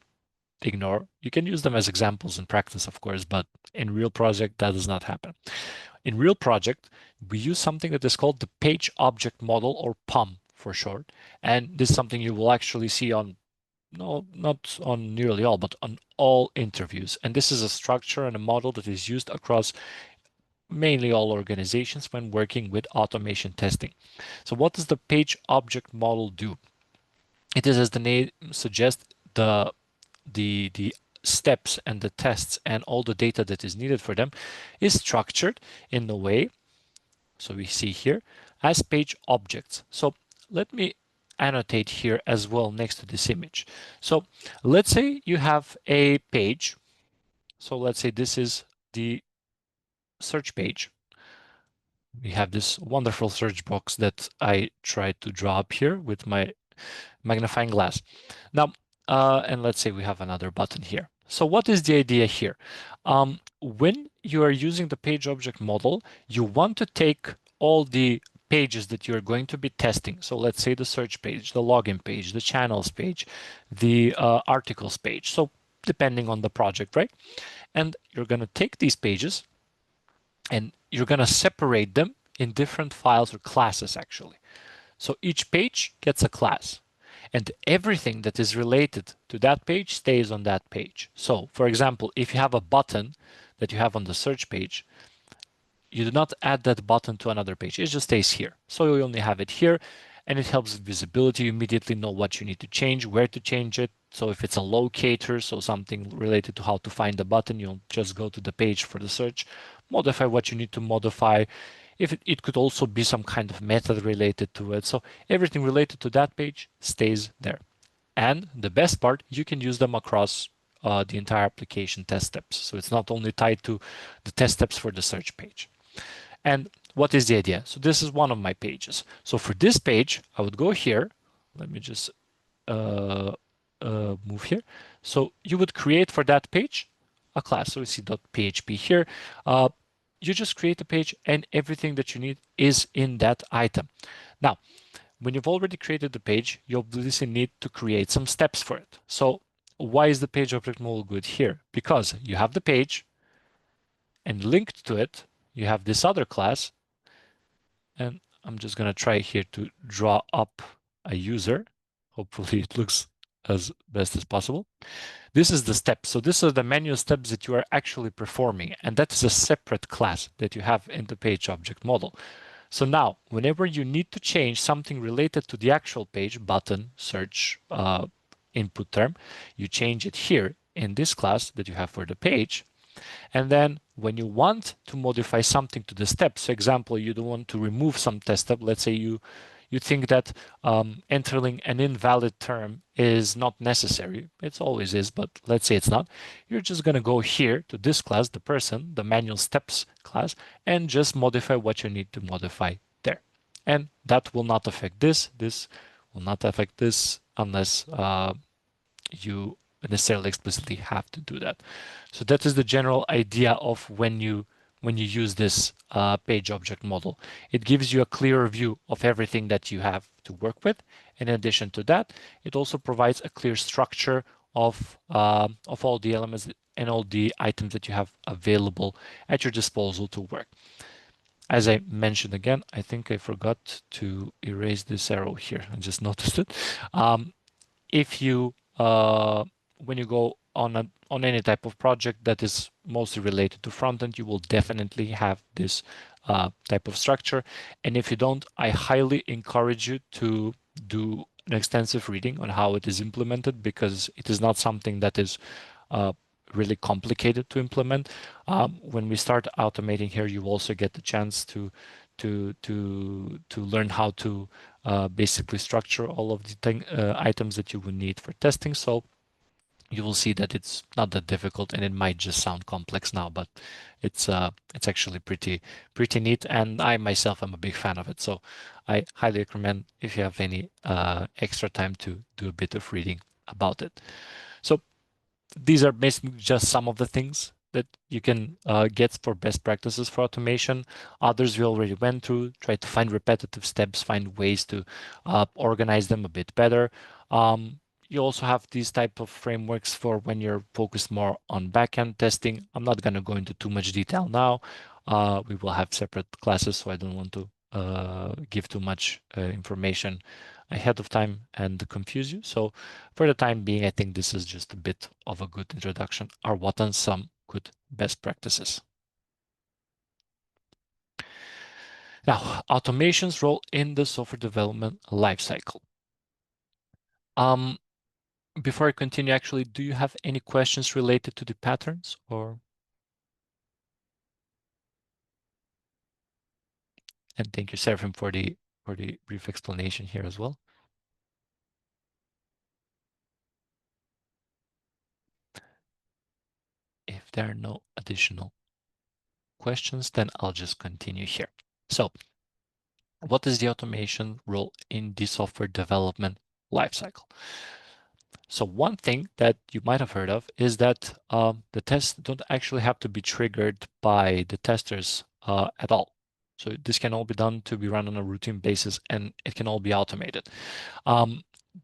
ignore. You can use them as examples in practice, of course, but in real project, that does not happen. In real project, we use something that is called the page object model, or POM for short. And this is something you will actually see on, no, not on nearly all, but on all interviews. And this is a structure and a model that is used across mainly all organizations when working with automation testing. So what does the page object model do? It is, as the name suggests, the steps and the tests and all the data that is needed for them is structured in a way, so we see here, as page objects. So let me annotate here as well next to this image. So let's say you have a page. So let's say this is the search page. We have this wonderful search box that I tried to draw up here with my magnifying glass. Now, and let's say we have another button here. So what is the idea here? When you are using the page object model, you want to take all the pages that you're going to be testing. So let's say the search page, the login page, the channels page, the articles page. So depending on the project, right? And you're going to take these pages and you're going to separate them in different files or classes, actually. So each page gets a class, and everything that is related to that page stays on that page. So, for example, if you have a button that you have on the search page, you do not add that button to another page. It just stays here. So you only have it here, and it helps with visibility. You immediately know what you need to change, where to change it. So if it's a locator, so something related to how to find the button, you'll just go to the page for the search, modify what you need to modify. If it could also be some kind of method related to it. So everything related to that page stays there. And the best part, you can use them across the entire application test steps. So it's not only tied to the test steps for the search page. And what is the idea? So this is one of my pages. So for this page, I would go here. Let me just move here. So you would create for that page a class. So we see .php here. You just create a page and everything that you need is in that item. Now, when you've already created the page, you obviously need to create some steps for it. So why is the page object model good here? Because you have the page, and linked to it, you have this other class. And I'm just going to try here to draw up a user. Hopefully it looks as best as possible. This is the steps. So these are the manual steps that you are actually performing. And that is a separate class that you have in the page object model. So now, whenever you need to change something related to the actual page, button, search, input term, you change it here in this class that you have for the page. And then when you want to modify something to the steps, for example, you don't want to remove some test step, let's say you you think that entering an invalid term is not necessary. It always is, but let's say it's not. You're just going to go here to this class, the person, the manual steps class, and just modify what you need to modify there. And that will not affect this. This will not affect this unless you necessarily explicitly have to do that. So that is the general idea of when you use this page object model. It gives you a clearer view of everything that you have to work with. In addition to that, it also provides a clear structure of all the elements and all the items that you have available at your disposal to work. As I mentioned again, I think I forgot to erase this arrow here. I just noticed it. If you when you go on any type of project that is mostly related to front end, you will definitely have this type of structure. And if you don't, I highly encourage you to do an extensive reading on how it is implemented, because it is not something that is uh, really complicated to implement. When we start automating here, you also get the chance to learn how to basically structure all of the items that you would need for testing. So you will see that it's not that difficult, and it might just sound complex now, but it's actually pretty neat, and I myself am a big fan of it. So I highly recommend, if you have any extra time, to do a bit of reading about it. So these are basically just some of the things that you can get for best practices for automation. Others we already went through. Try to find repetitive steps, find ways to organize them a bit better. You also have these type of frameworks for when you're focused more on backend testing. I'm not going to go into too much detail now. We will have separate classes, so I don't want to give too much information ahead of time and confuse you. So for the time being, I think this is just a bit of a good introduction, or what are some good best practices. Now, automation's role in the software development lifecycle. Before I continue, actually, do you have any questions related to the patterns, or? And thank you, Seraphim, for the brief explanation here as well. If there are no additional questions, then I'll just continue here. So what is the automation role in the software development lifecycle? So one thing that you might have heard of is that the tests don't actually have to be triggered by the testers at all. So this can all be done to be run on a routine basis, and it can all be automated.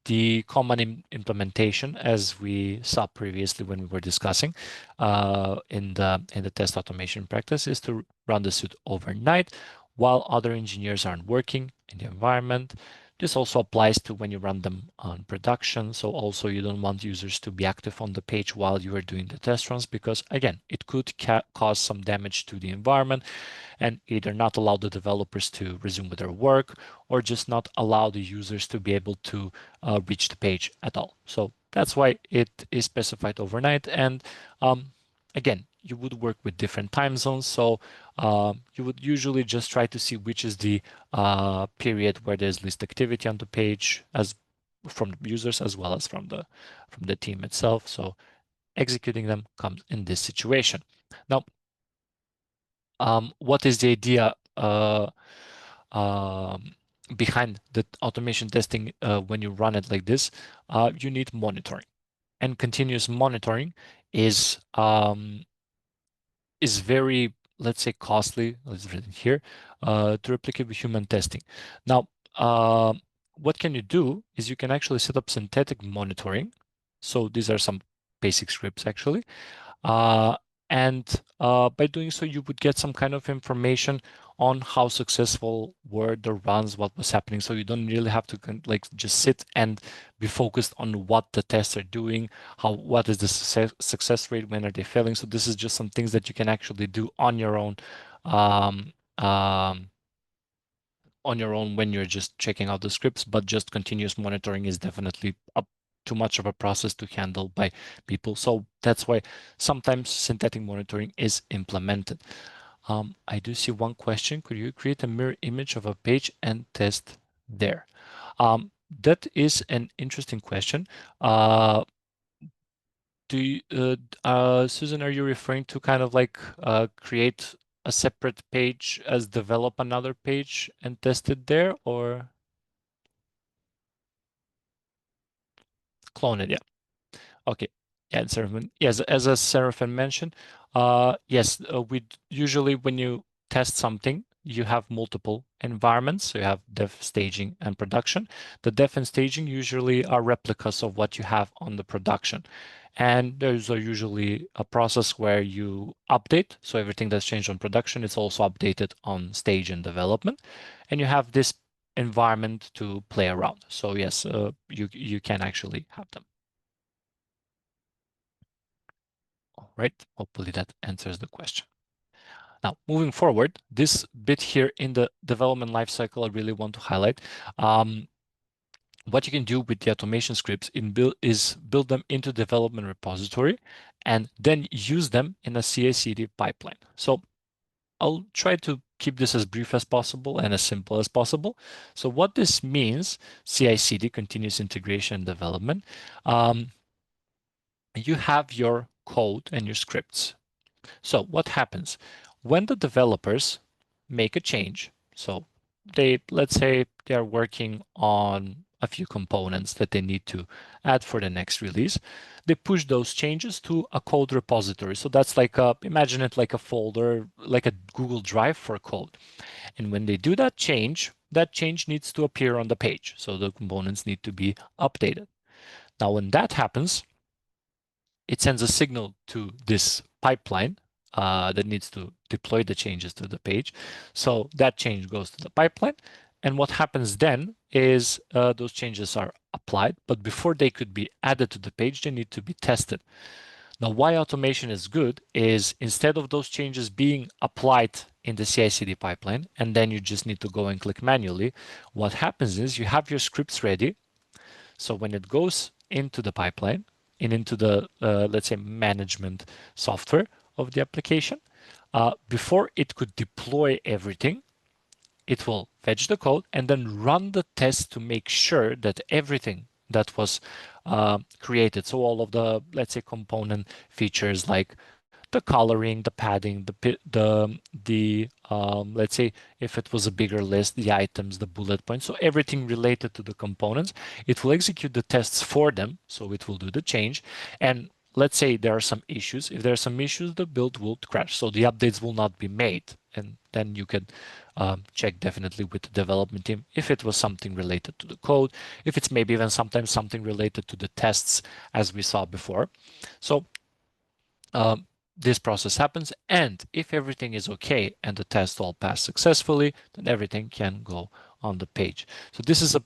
The common implementation, as we saw previously when we were discussing in the test automation practice, is to run the suit overnight while other engineers aren't working in the environment. This also applies to when you run them on production. So also you don't want users to be active on the page while you are doing the test runs, because again, it could cause some damage to the environment and either not allow the developers to resume with their work, or just not allow the users to be able to reach the page at all. So that's why it is specified overnight. And again, you would work with different time zones. So you would usually just try to see which is the period where there's least activity on the page, as from the users as well as from the team itself. So executing them comes in this situation. Now, what is the idea behind the automation testing when you run it like this? You need monitoring, and continuous monitoring is very, let's say, costly. Let's read it here to replicate with human testing. Now, what can you do is you can actually set up synthetic monitoring. So these are some basic scripts actually. Uh, and by doing so, you would get some kind of information on how successful were the runs, what was happening. So you don't really have to like just sit and be focused on what the tests are doing, what is the success rate, when are they failing. So this is just some things that you can actually do on your own. Um, um, on your own when you're just checking out the scripts, but just continuous monitoring is definitely too much of a process to handle by people. So that's why sometimes synthetic monitoring is implemented. I do see one question. Could you create a mirror image of a page and test there? That is an interesting question. Susan, are you referring to kind of like create a separate page as develop another page and test it there, or clone it? Yeah. Okay. Yeah, and Seraphim, yes, as a Seraphim mentioned, yes, we usually when you test something, you have multiple environments. So you have dev, staging, and production. The dev and staging usually are replicas of what you have on the production. And there's usually a process where you update. So everything that's changed on production is also updated on stage and development. And you have this environment to play around. So yes, you can actually have them. All right, hopefully that answers the question. Now, moving forward, this bit here in the development lifecycle, I really want to highlight. What you can do with the automation scripts is build them into development repository and then use them in a CI/CD pipeline. So I'll try to keep this as brief as possible and as simple as possible. So what this means, CI/CD, continuous integration and development, you have your code and your scripts. So what happens when the developers make a change? So let's say they're working on a few components that they need to add for the next release. They push those changes to a code repository. So that's like imagine it like a folder, like a Google Drive for code. And when they do that change needs to appear on the page. So the components need to be updated. Now, when that happens, it sends a signal to this pipeline that needs to deploy the changes to the page. So that change goes to the pipeline. And what happens then is those changes are applied, but before they could be added to the page, they need to be tested. Now, why automation is good is instead of those changes being applied in the CI/CD pipeline, and then you just need to go and click manually, what happens is you have your scripts ready. So when it goes into the pipeline and into the, let's say, management software of the application, before it could deploy everything, it will fetch the code and then run the test to make sure that everything that was created, so all of the, let's say, component features like the coloring, the padding, let's say if it was a bigger list, the items, the bullet points, so everything related to the components, it will execute the tests for them. So it will do the change. And let's say there are some issues. If there are some issues, the build will crash. So the updates will not be made. And then you can check definitely with the development team if it was something related to the code, if it's maybe even sometimes something related to the tests as we saw before. So this process happens, and if everything is okay and the test all passed successfully, then everything can go on the page. So this is a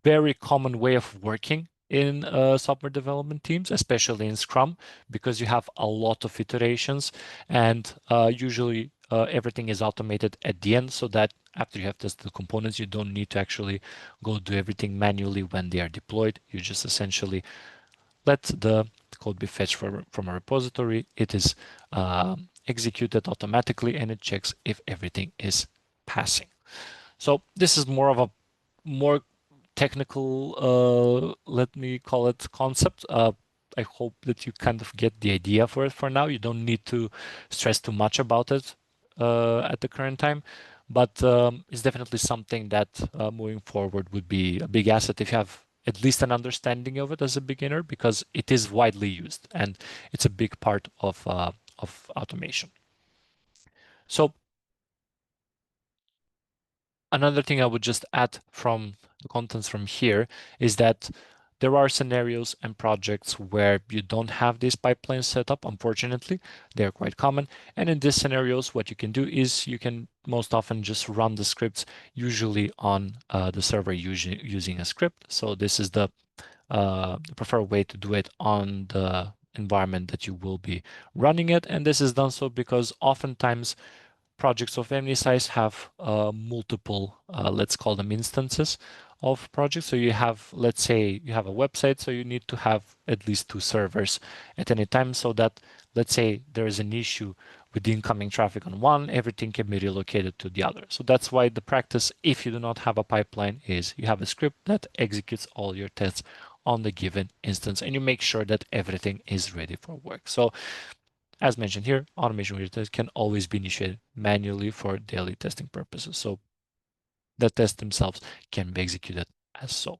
very common way of working in software development teams, especially in Scrum, because you have a lot of iterations, and usually everything is automated at the end, so that after you have tested the components, you don't need to actually go do everything manually when they are deployed. You just essentially let the code be fetched from a repository. It is executed automatically and it checks if everything is passing. So this is more of a more technical, let me call it concept. I hope that you kind of get the idea for it for now. You don't need to stress too much about it at the current time, but it's definitely something that moving forward would be a big asset if you have at least an understanding of it as a beginner, because it is widely used and it's a big part of automation. So another thing I would just add from the contents from here is that there are scenarios and projects where you don't have these pipelines set up. Unfortunately, they're quite common. And in these scenarios, what you can do is you can most often just run the scripts usually on the server using a script. So this is the preferred way to do it on the environment that you will be running it. And this is done so because oftentimes projects of any size have multiple, let's call them instances of projects. So you have, let's say you have a website, so you need to have at least two servers at any time so that, let's say there is an issue with the incoming traffic on one, everything can be relocated to the other. So that's why the practice, if you do not have a pipeline, is you have a script that executes all your tests on the given instance, and you make sure that everything is ready for work. So as mentioned here, automation unit tests can always be initiated manually for daily testing purposes. So the tests themselves can be executed as so.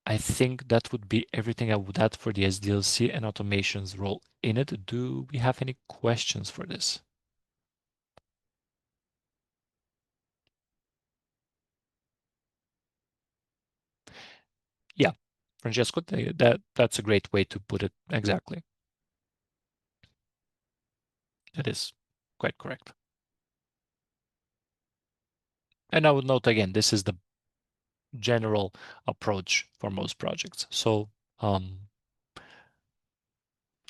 I think that would be everything I would add for the SDLC and automation's role in it. Do we have any questions for this? Yeah, Francesco, that's a great way to put it. Exactly. That is quite correct. And I would note again, this is the general approach for most projects. So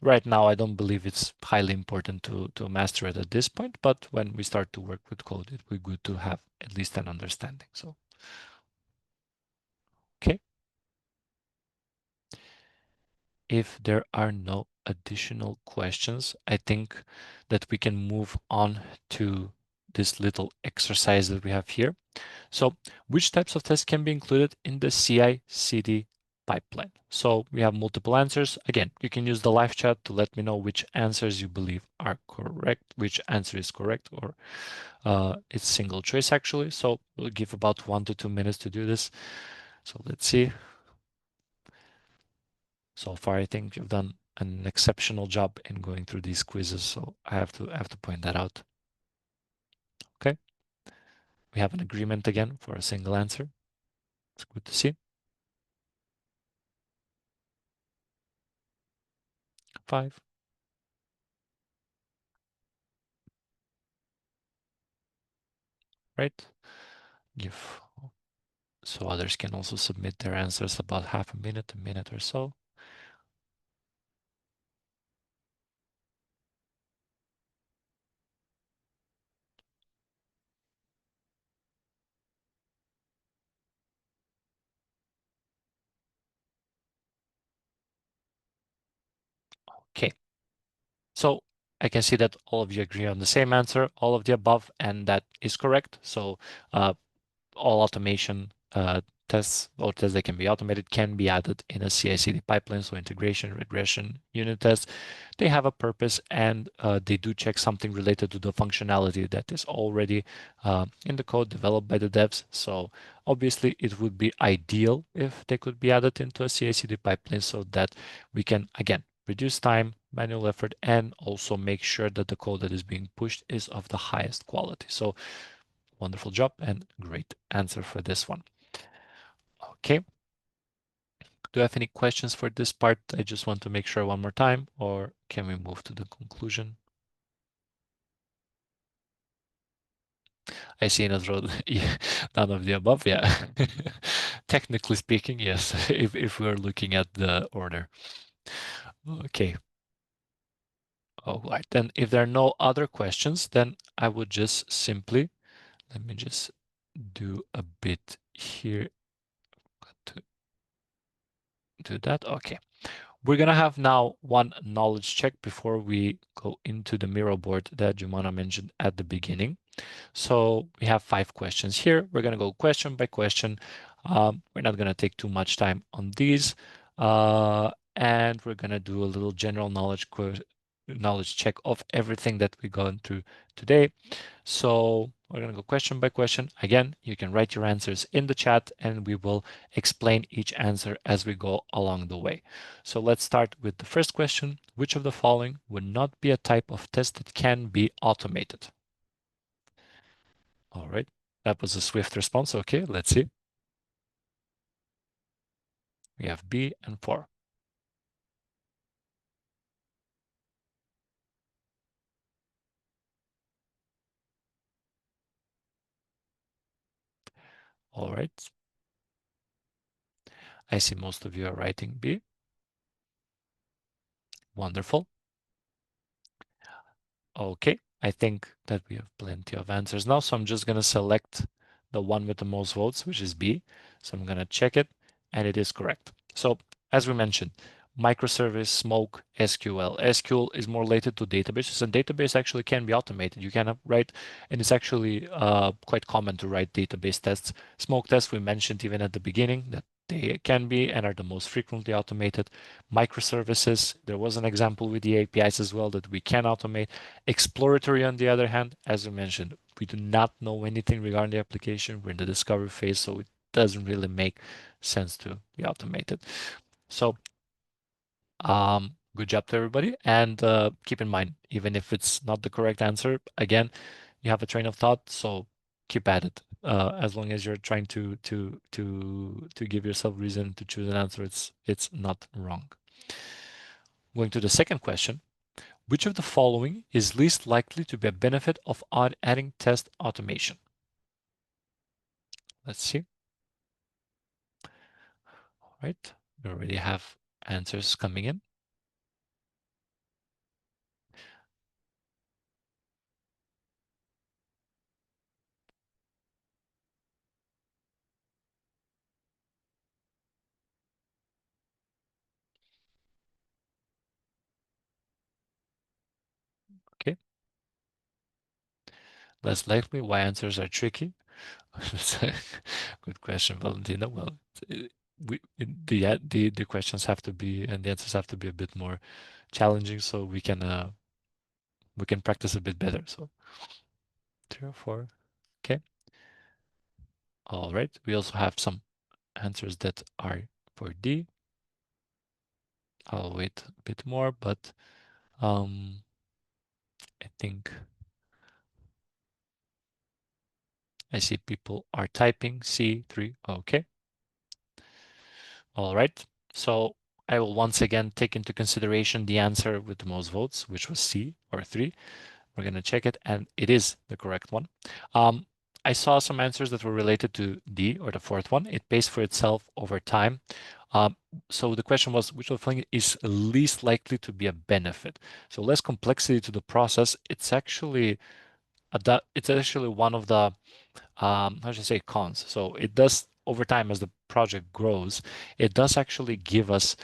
right now, I don't believe it's highly important to master it at this point, but when we start to work with code, it would be good to have at least an understanding. So, okay. If there are no additional questions, I think that we can move on to this little exercise that we have here. So which types of tests can be included in the CI/CD pipeline? So we have multiple answers. Again, you can use the live chat to let me know which answers you believe are correct, which answer is correct, or it's single choice actually. So we'll give about 1 to 2 minutes to do this. So let's see. So far, I think you've done an exceptional job in going through these quizzes. So I have to point that out. Okay. We have an agreement again for a single answer. It's good to see. 5. Right. Give so others can also submit their answers about half a minute or so. Okay. So I can see that all of you agree on the same answer, all of the above, and that is correct. So all automation tests or tests that can be automated can be added in a CI/CD pipeline. So integration, regression, unit tests, they have a purpose and they do check something related to the functionality that is already in the code developed by the devs. So obviously it would be ideal if they could be added into a CI/CD pipeline so that we can, again, reduce time, manual effort, and also make sure that the code that is being pushed is of the highest quality. So wonderful job and great answer for this one. Okay. Do you have any questions for this part? I just want to make sure one more time, or can we move to the conclusion? I see in a road, yeah, none of the above. Yeah. Technically speaking, yes, if we're looking at the order. Okay. All right. Then if there are no other questions, then I would just simply, let me just do a bit here to do that. Okay. We're gonna have now one knowledge check before we go into the mirror board that Jumana mentioned at the beginning. So we have 5 questions here. We're gonna go question by question. We're not gonna take too much time on these. And we're gonna do a little general knowledge check of everything that we've gone through today. So we're going to go question by question. Again, you can write your answers in the chat and we will explain each answer as we go along the way. So let's start with the first question. Which of the following would not be a type of test that can be automated? All right, that was a swift response. Okay, let's see. We have B and 4. All right. I see most of you are writing B. Wonderful. Okay, I think that we have plenty of answers now. So I'm just going to select the one with the most votes, which is B. So I'm going to check it and it is correct. So as we mentioned, microservice, smoke, SQL. SQL is more related to databases, and database actually can be automated. You can write, and it's actually quite common to write database tests. Smoke tests, we mentioned even at the beginning that they can be and are the most frequently automated. Microservices, there was an example with the APIs as well that we can automate. Exploratory, on the other hand, as we mentioned, we do not know anything regarding the application. We're in the discovery phase, so it doesn't really make sense to be automated. So good job to everybody. And keep in mind, even if it's not the correct answer, again, you have a train of thought, so keep at it. As long as you're trying to give yourself reason to choose an answer, it's not wrong. Going to the second question, which of the following is least likely to be a benefit of adding test automation? Let's see. All right, we already have answers coming in. Okay, less likely. Why answers are tricky? That's a good question, Valentina. Well, the questions have to be and the answers have to be a bit more challenging, so we can practice a bit better. So 3 or 4. Okay. All right. We also have some answers that are for D. I'll wait a bit more, but I think I see people are typing C3. Okay. All right. So I will once again take into consideration the answer with the most votes, which was C or 3. We're going to check it, and it is the correct one. I saw some answers that were related to D, or the fourth one. It pays for itself over time. So the question was, which of the thing is least likely to be a benefit? So less complexity to the process. It's actually one of the how should I say, cons. So it does over time as the project grows, it does actually give us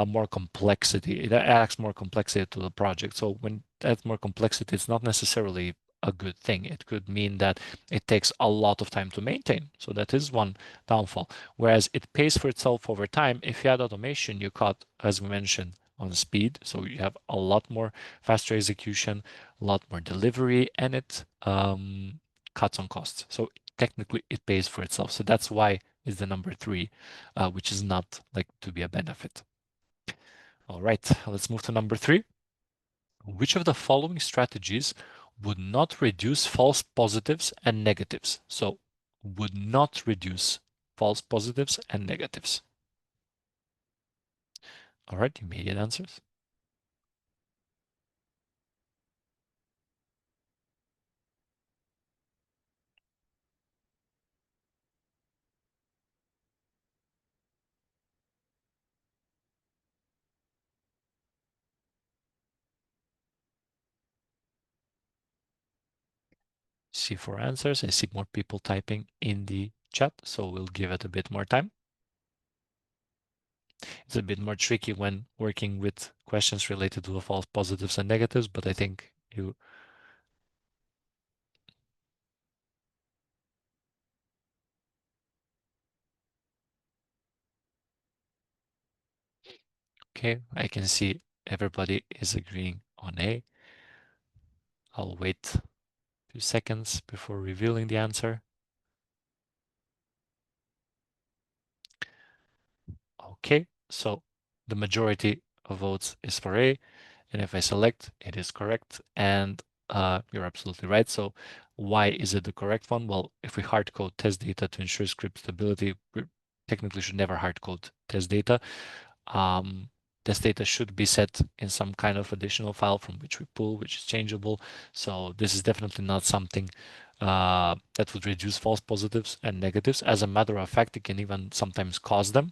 more complexity. It adds more complexity to the project. So when it adds more complexity, it's not necessarily a good thing. It could mean that it takes a lot of time to maintain. So that is one downfall. Whereas it pays for itself over time. If you add automation, you cut, as we mentioned, on speed. So you have a lot more faster execution, a lot more delivery, and it cuts on costs. So technically it pays for itself. So that's why it's the number 3, which is not like to be a benefit. All right, let's move to number 3. Which of the following strategies would not reduce false positives and negatives? So would not reduce false positives and negatives. All right, immediate answers. See 4 answers. I see more people typing in the chat, so we'll give it a bit more time. It's a bit more tricky when working with questions related to the false positives and negatives, but I think you okay, I can see everybody is agreeing on A. I'll wait 2 seconds before revealing the answer. Okay, so the majority of votes is for A, and if I select, it is correct, and you're absolutely right. So why is it the correct one? Well, if we hard code test data to ensure script stability, we technically should never hard code test data. This data should be set in some kind of additional file from which we pull, which is changeable. So this is definitely not something that would reduce false positives and negatives. As a matter of fact, it can even sometimes cause them,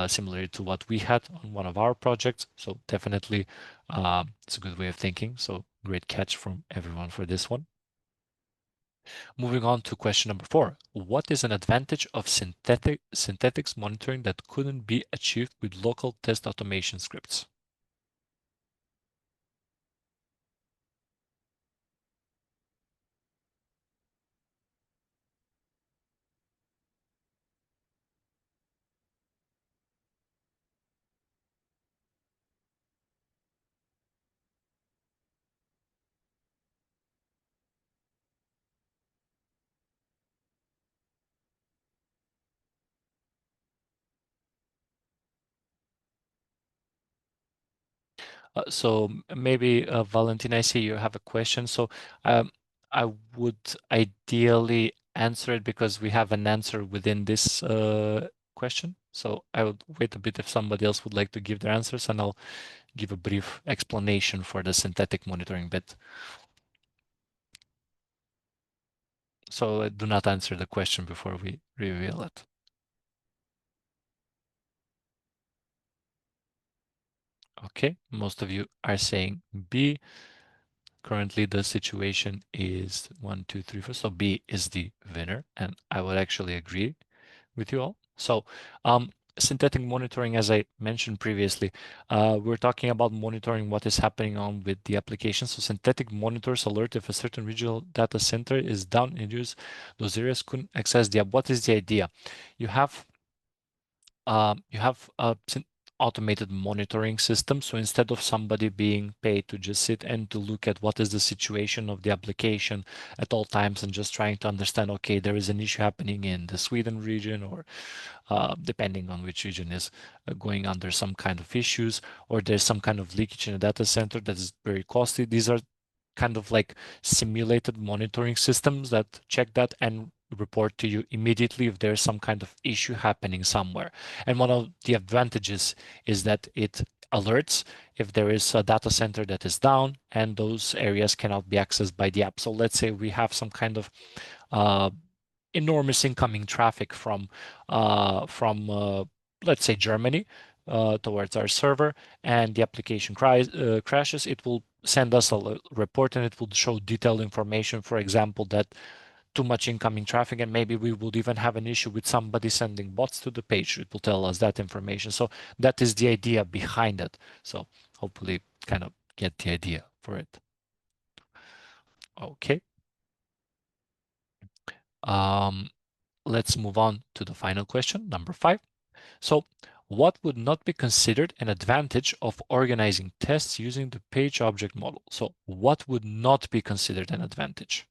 similar to what we had on one of our projects. So definitely, it's a good way of thinking. So great catch from everyone for this one. Moving on to question number 4. What is an advantage of synthetics monitoring that couldn't be achieved with local test automation scripts? Maybe, Valentina, I see you have a question. Um, I would ideally answer it because we have an answer within this question. So I would wait a bit if somebody else would like to give their answers, and I'll give a brief explanation for the synthetic monitoring bit. So do not answer the question before we reveal it. Okay, most of you are saying B. Currently, the situation is 1, 2, 3, 4. So B is the winner, and I would actually agree with you all. So synthetic monitoring, as I mentioned previously, we're talking about monitoring what is happening on with the application. So synthetic monitors alert if a certain regional data center is down and use those areas couldn't access the app. What is the idea? You have automated monitoring system. So instead of somebody being paid to just sit and to look at what is the situation of the application at all times and just trying to understand, okay, there is an issue happening in the Sweden region, or depending on which region is going under some kind of issues, or there's some kind of leakage in a data center that is very costly. These are kind of like simulated monitoring systems that check that and report to you immediately if there's some kind of issue happening somewhere. And one of the advantages is that it alerts if there is a data center that is down and those areas cannot be accessed by the app. So let's say we have some kind of uh, enormous incoming traffic from let's say Germany towards our server, and the application crashes. It will send us a report, and it will show detailed information, for example, that too much incoming traffic, and maybe we would even have an issue with somebody sending bots to the page. It will tell us that information. So that is the idea behind it. So hopefully kind of get the idea for it. Okay. Um, let's move on to the final question, number 5. So what would not be considered an advantage of organizing tests using the page object model? So what would not be considered an advantage?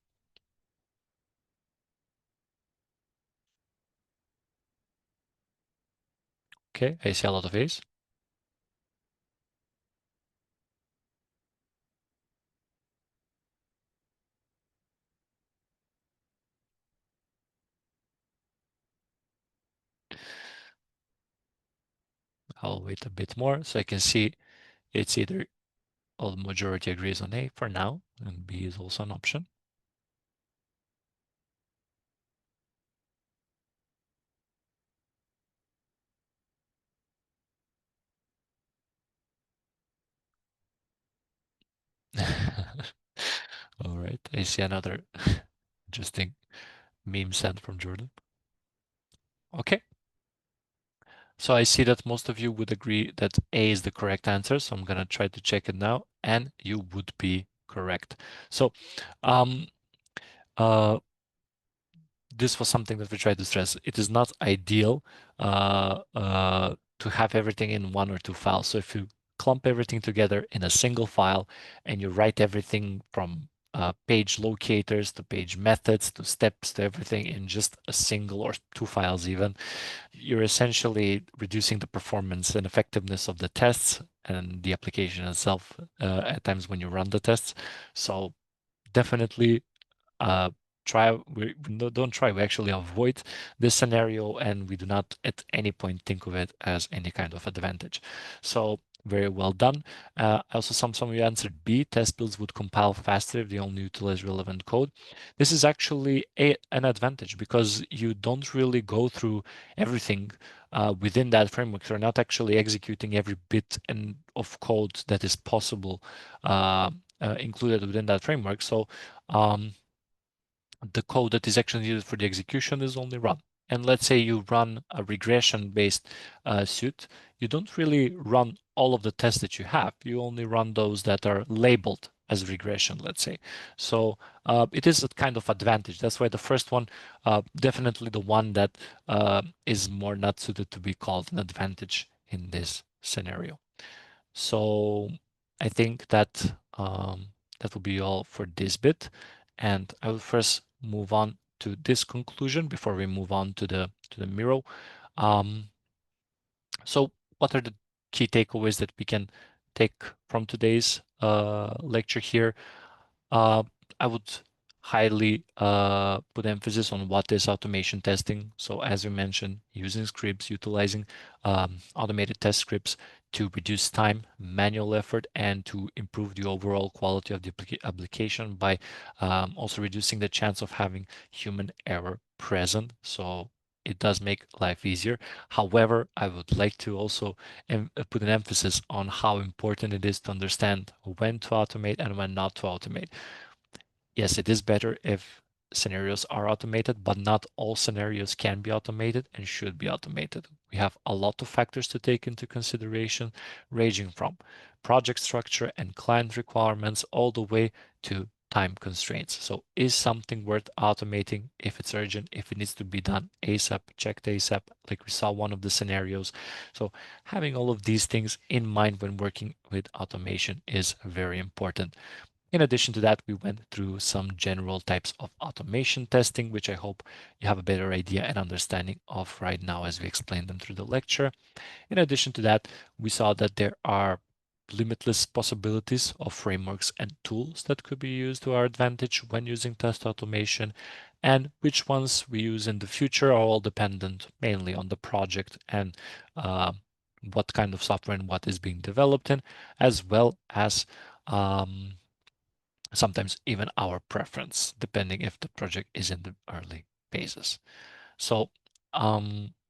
Okay, I see a lot of A's. I'll wait a bit more so I can see it's either all the majority agrees on A for now, and B is also an option. All right, I see another interesting meme sent from Jordan. Okay, so I see that most of you would agree that A is the correct answer. So I'm gonna try to check it now, and you would be correct. So um, uh, this was something that we tried to stress. It is not ideal to have everything in 1 or 2 files. So if you clump everything together in a single file and you write everything from page locators to page methods to steps to everything in just a single or 2 files even, you're essentially reducing the performance and effectiveness of the tests and the application itself at times when you run the tests. So definitely uh, don't try, we actually avoid this scenario, and we do not at any point think of it as any kind of advantage. So very well done. Also, some of you answered B. Test builds would compile faster if they only utilize relevant code. This is actually an advantage because you don't really go through everything within that framework. You're not actually executing every bit of code that is possible included within that framework. So the code that is actually needed for the execution is only run. And let's say you run a regression-based suit, you don't really run all of the tests that you have. You only run those that are labeled as regression, let's say. So it is a kind of advantage. That's why the first one, definitely the one that is more not suited to be called an advantage in this scenario. So I think that that will be all for this bit. And I will first move on to this conclusion before we move on to the Miro. Um, so what are the key takeaways that we can take from today's lecture here? Uh, I would highly put emphasis on what is automation testing. So as you mentioned, using scripts, utilizing automated test scripts to reduce time, manual effort, and to improve the overall quality of the application by also reducing the chance of having human error present. So it does make life easier. However, I would like to also put an emphasis on how important it is to understand when to automate and when not to automate. Yes, it is better if scenarios are automated, but not all scenarios can be automated and should be automated. We have a lot of factors to take into consideration, ranging from project structure and client requirements all the way to time constraints. So is something worth automating if it's urgent, if it needs to be done ASAP, checked ASAP, like we saw one of the scenarios. So having all of these things in mind when working with automation is very important. In addition to that, we went through some general types of automation testing, which I hope you have a better idea and understanding of right now as we explained them through the lecture. In addition to that, we saw that there are limitless possibilities of frameworks and tools that could be used to our advantage when using test automation, and which ones we use in the future are all dependent mainly on the project and what kind of software and what is being developed in, as well as um, sometimes even our preference, depending if the project is in the early phases. So